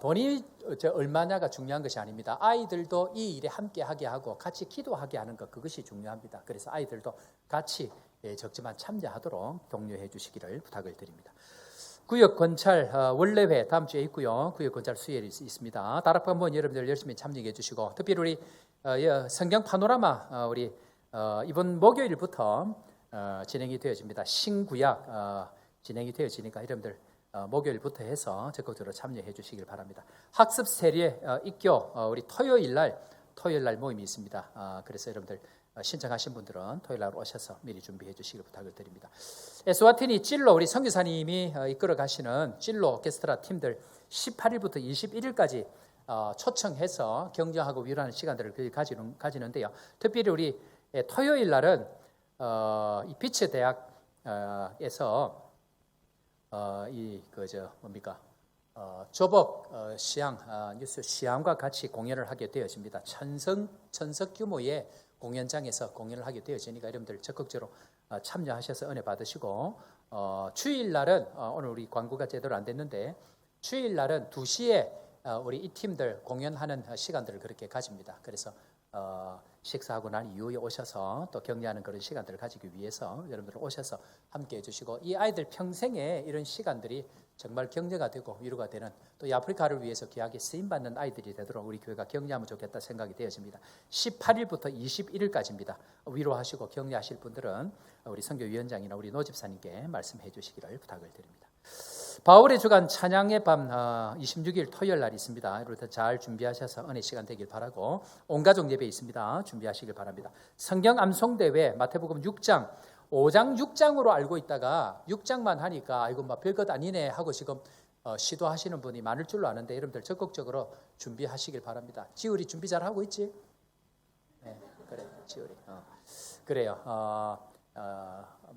Speaker 2: 돈이 얼마냐가 중요한 것이 아닙니다. 아이들도 이 일에 함께하게 하고 같이 기도하게 하는 것 그것이 중요합니다. 그래서 아이들도 같이 적지만 참여하도록 독려해 주시기를 부탁을 드립니다. 구역건찰 원래회 다음 주에 있고요. 구역건찰 수요일이 있습니다. 다락방 한번 여러분들 열심히 참여해 주시고 특별히 우리 성경 파노라마 우리 이번 목요일부터 진행이 되어집니다. 신구약 진행이 되어지니까 여러분들 목요일부터 해서 적극적으로 참여해 주시길 바랍니다. 학습 세례 입교 우리 토요일 날 모임이 있습니다. 그래서 여러분들 신청하신 분들은 토요일 날 오셔서 미리 준비해 주시길 부탁을 드립니다. 에스와티니 찔로 우리 선교사님이 이끌어 가시는 찔로 오케스트라 팀들 18일부터 21일까지 초청해서 격려하고 위로하는 시간들을 가지는데요. 특별히 우리 토요일 날은 이 비츠 대학에서 조복 시향 뉴스 시향과 같이 공연을 하게 되어집니다. 천석 규모의 공연장에서 공연을 하게 되어지니까 여러분들 적극적으로 참여하셔서 은혜 받으시고 주일 날은 오늘 우리 광고가 제대로 안 됐는데 주일 날은 2시에 우리 이 팀들 공연하는 시간들을 그렇게 가집니다. 그래서 식사하고 난 이후에 오셔서 또 격려하는 그런 시간들을 가지기 위해서 여러분들 오셔서 함께 해주시고, 이 아이들 평생에 이런 시간들이 정말 격려가 되고 위로가 되는, 또 이 아프리카를 위해서 귀하게 쓰임받는 아이들이 되도록 우리 교회가 격려하면 좋겠다 생각이 되어집니다. 18일부터 21일까지입니다. 위로하시고 격려하실 분들은 우리 선교위원장이나 우리 노집사님께 말씀해 주시기를 부탁을 드립니다. 바울의 주간 찬양의 밤 26일 토요일 날 있습니다. 여러분 잘 준비하셔서 은혜 시간 되길 바라고, 온가족 예배 있습니다. 준비하시길 바랍니다. 성경 암송대회 마태복음 6장 5장 6장으로 알고 있다가 6장만 하니까 이거 뭐 별것 아니네 하고 지금 시도하시는 분이 많을 줄로 아는데, 여러분들 적극적으로 준비하시길 바랍니다. 지율이 준비 잘하고 있지? 네, 그래 지율이 그래요.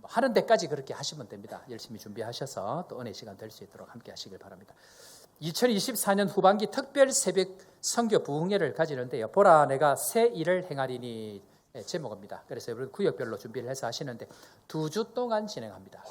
Speaker 2: 하는 데까지 그렇게 하시면 됩니다. 열심히 준비하셔서 또 은혜 시간 될 수 있도록 함께 하시길 바랍니다. 2024년 후반기 특별 새벽 선교 부흥회를 가지는데요. 보라 내가 새 일을 행하리니 제목입니다. 그래서 여러분 구역별로 준비를 해서 하시는데 2주 동안 진행합니다.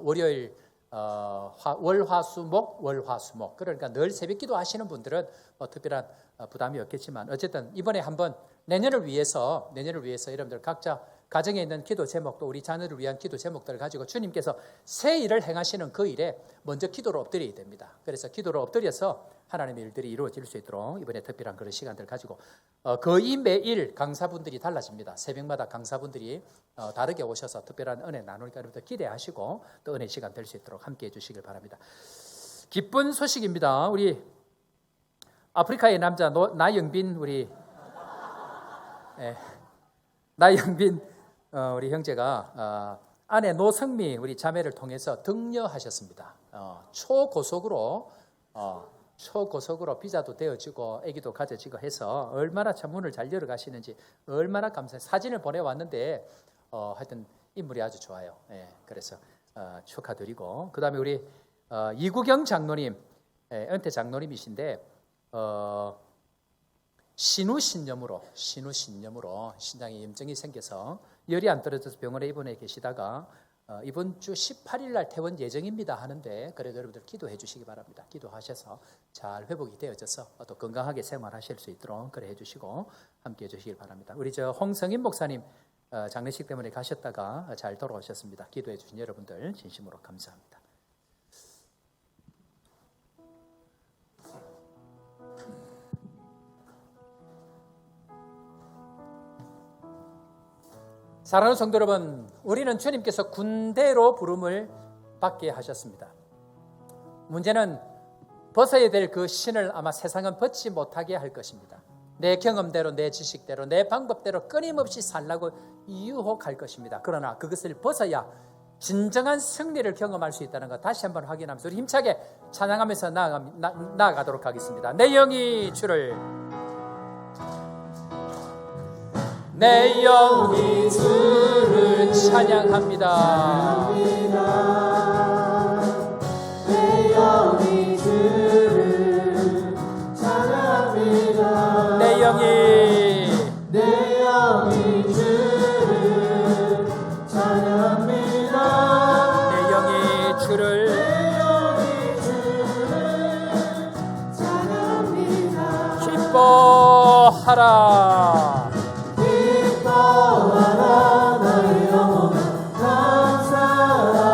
Speaker 2: 월요일 월화수목 월화수목, 그러니까 늘 새벽기도 하시는 분들은 특별한 부담이 없겠지만, 어쨌든 이번에 한번 내년을 위해서 여러분들 각자 가정에 있는 기도 제목도 우리 자녀를 위한 기도 제목들을 가지고 주님께서 새 일을 행하시는 그 일에 먼저 기도를 엎드려야 됩니다. 그래서 기도를 엎드려서 하나님의 일들이 이루어질 수 있도록 이번에 특별한 그런 시간들을 가지고 거의 매일 강사분들이 달라집니다. 새벽마다 강사분들이 다르게 오셔서 특별한 은혜 나누니까 여러분들 기대하시고 또 은혜 시간 될 수 있도록 함께해 주시길 바랍니다. 기쁜 소식입니다. 우리 아프리카의 남자 나영빈 나영빈 우리 형제가 아내 노성미 우리 자매를 통해서 등려하셨습니다. 초고속으로 비자도 되어지고 아기도 가져지고 해서 얼마나 참 문을 잘 열어가시는지 얼마나 감사해요. 사진을 보내왔는데 하여튼 인물이 아주 좋아요. 그래서 축하드리고, 그 다음에 우리 이구경 장로님, 은퇴 장로님이신데 신우신염으로 신장에 염증이 생겨서 열이 안 떨어져서 병원에 입원해 계시다가 이번 주 18일 날 퇴원 예정입니다 하는데, 그래도 여러분들 기도해 주시기 바랍니다. 기도하셔서 잘 회복이 되어져서 또 건강하게 생활하실 수 있도록 그래 해주시고 함께 해주시길 바랍니다. 우리 홍성인 목사님 장례식 때문에 가셨다가 잘 돌아오셨습니다. 기도해 주신 여러분들 진심으로 감사합니다. 사랑하는 성도 여러분, 우리는 주님께서 군대로 부름을 받게 하셨습니다. 문제는 벗어야 될 그 신을 아마 세상은 벗지 못하게 할 것입니다. 내 경험대로, 내 지식대로, 내 방법대로 끊임없이 살라고 유혹할 것입니다. 그러나 그것을 벗어야 진정한 승리를 경험할 수 있다는 것 다시 한번 확인하면서 우리 힘차게 찬양하면서 나아가도록 하겠습니다. 내 영이 주를 찬양합니다.
Speaker 4: 내 영이 주를 찬양합니다.
Speaker 2: 내 영이
Speaker 4: 주를 찬양합니다.
Speaker 2: 내 영이 주를
Speaker 4: 찬양합니다.
Speaker 2: 기뻐하라.
Speaker 4: 나의 영혼아 감사하라.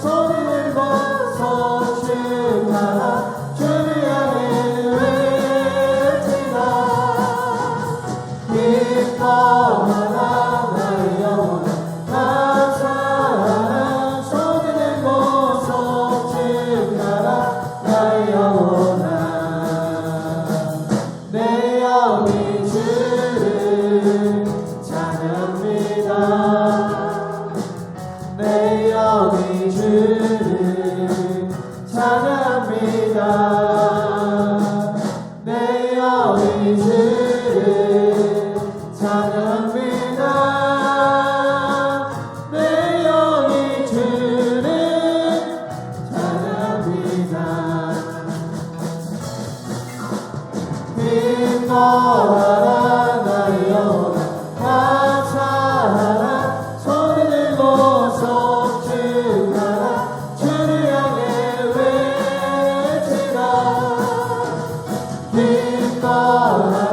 Speaker 4: 손을 들고 송축하라. 주를 향해 외치라. 기뻐하라. 나의 영혼아 감사하라. 손을 들고 송축하라. 나의 영혼아 내 영이 주를 찬양합니다. 내 영이 주를 찬양합니다. 내 영이 주를 찬양합니다. 내 영이 주를 찬양합니다. 기뻐하라. 나의 영혼아 감사하라. 손을 들고 송축하라. 주를 향해 외치라. 찬양합니다.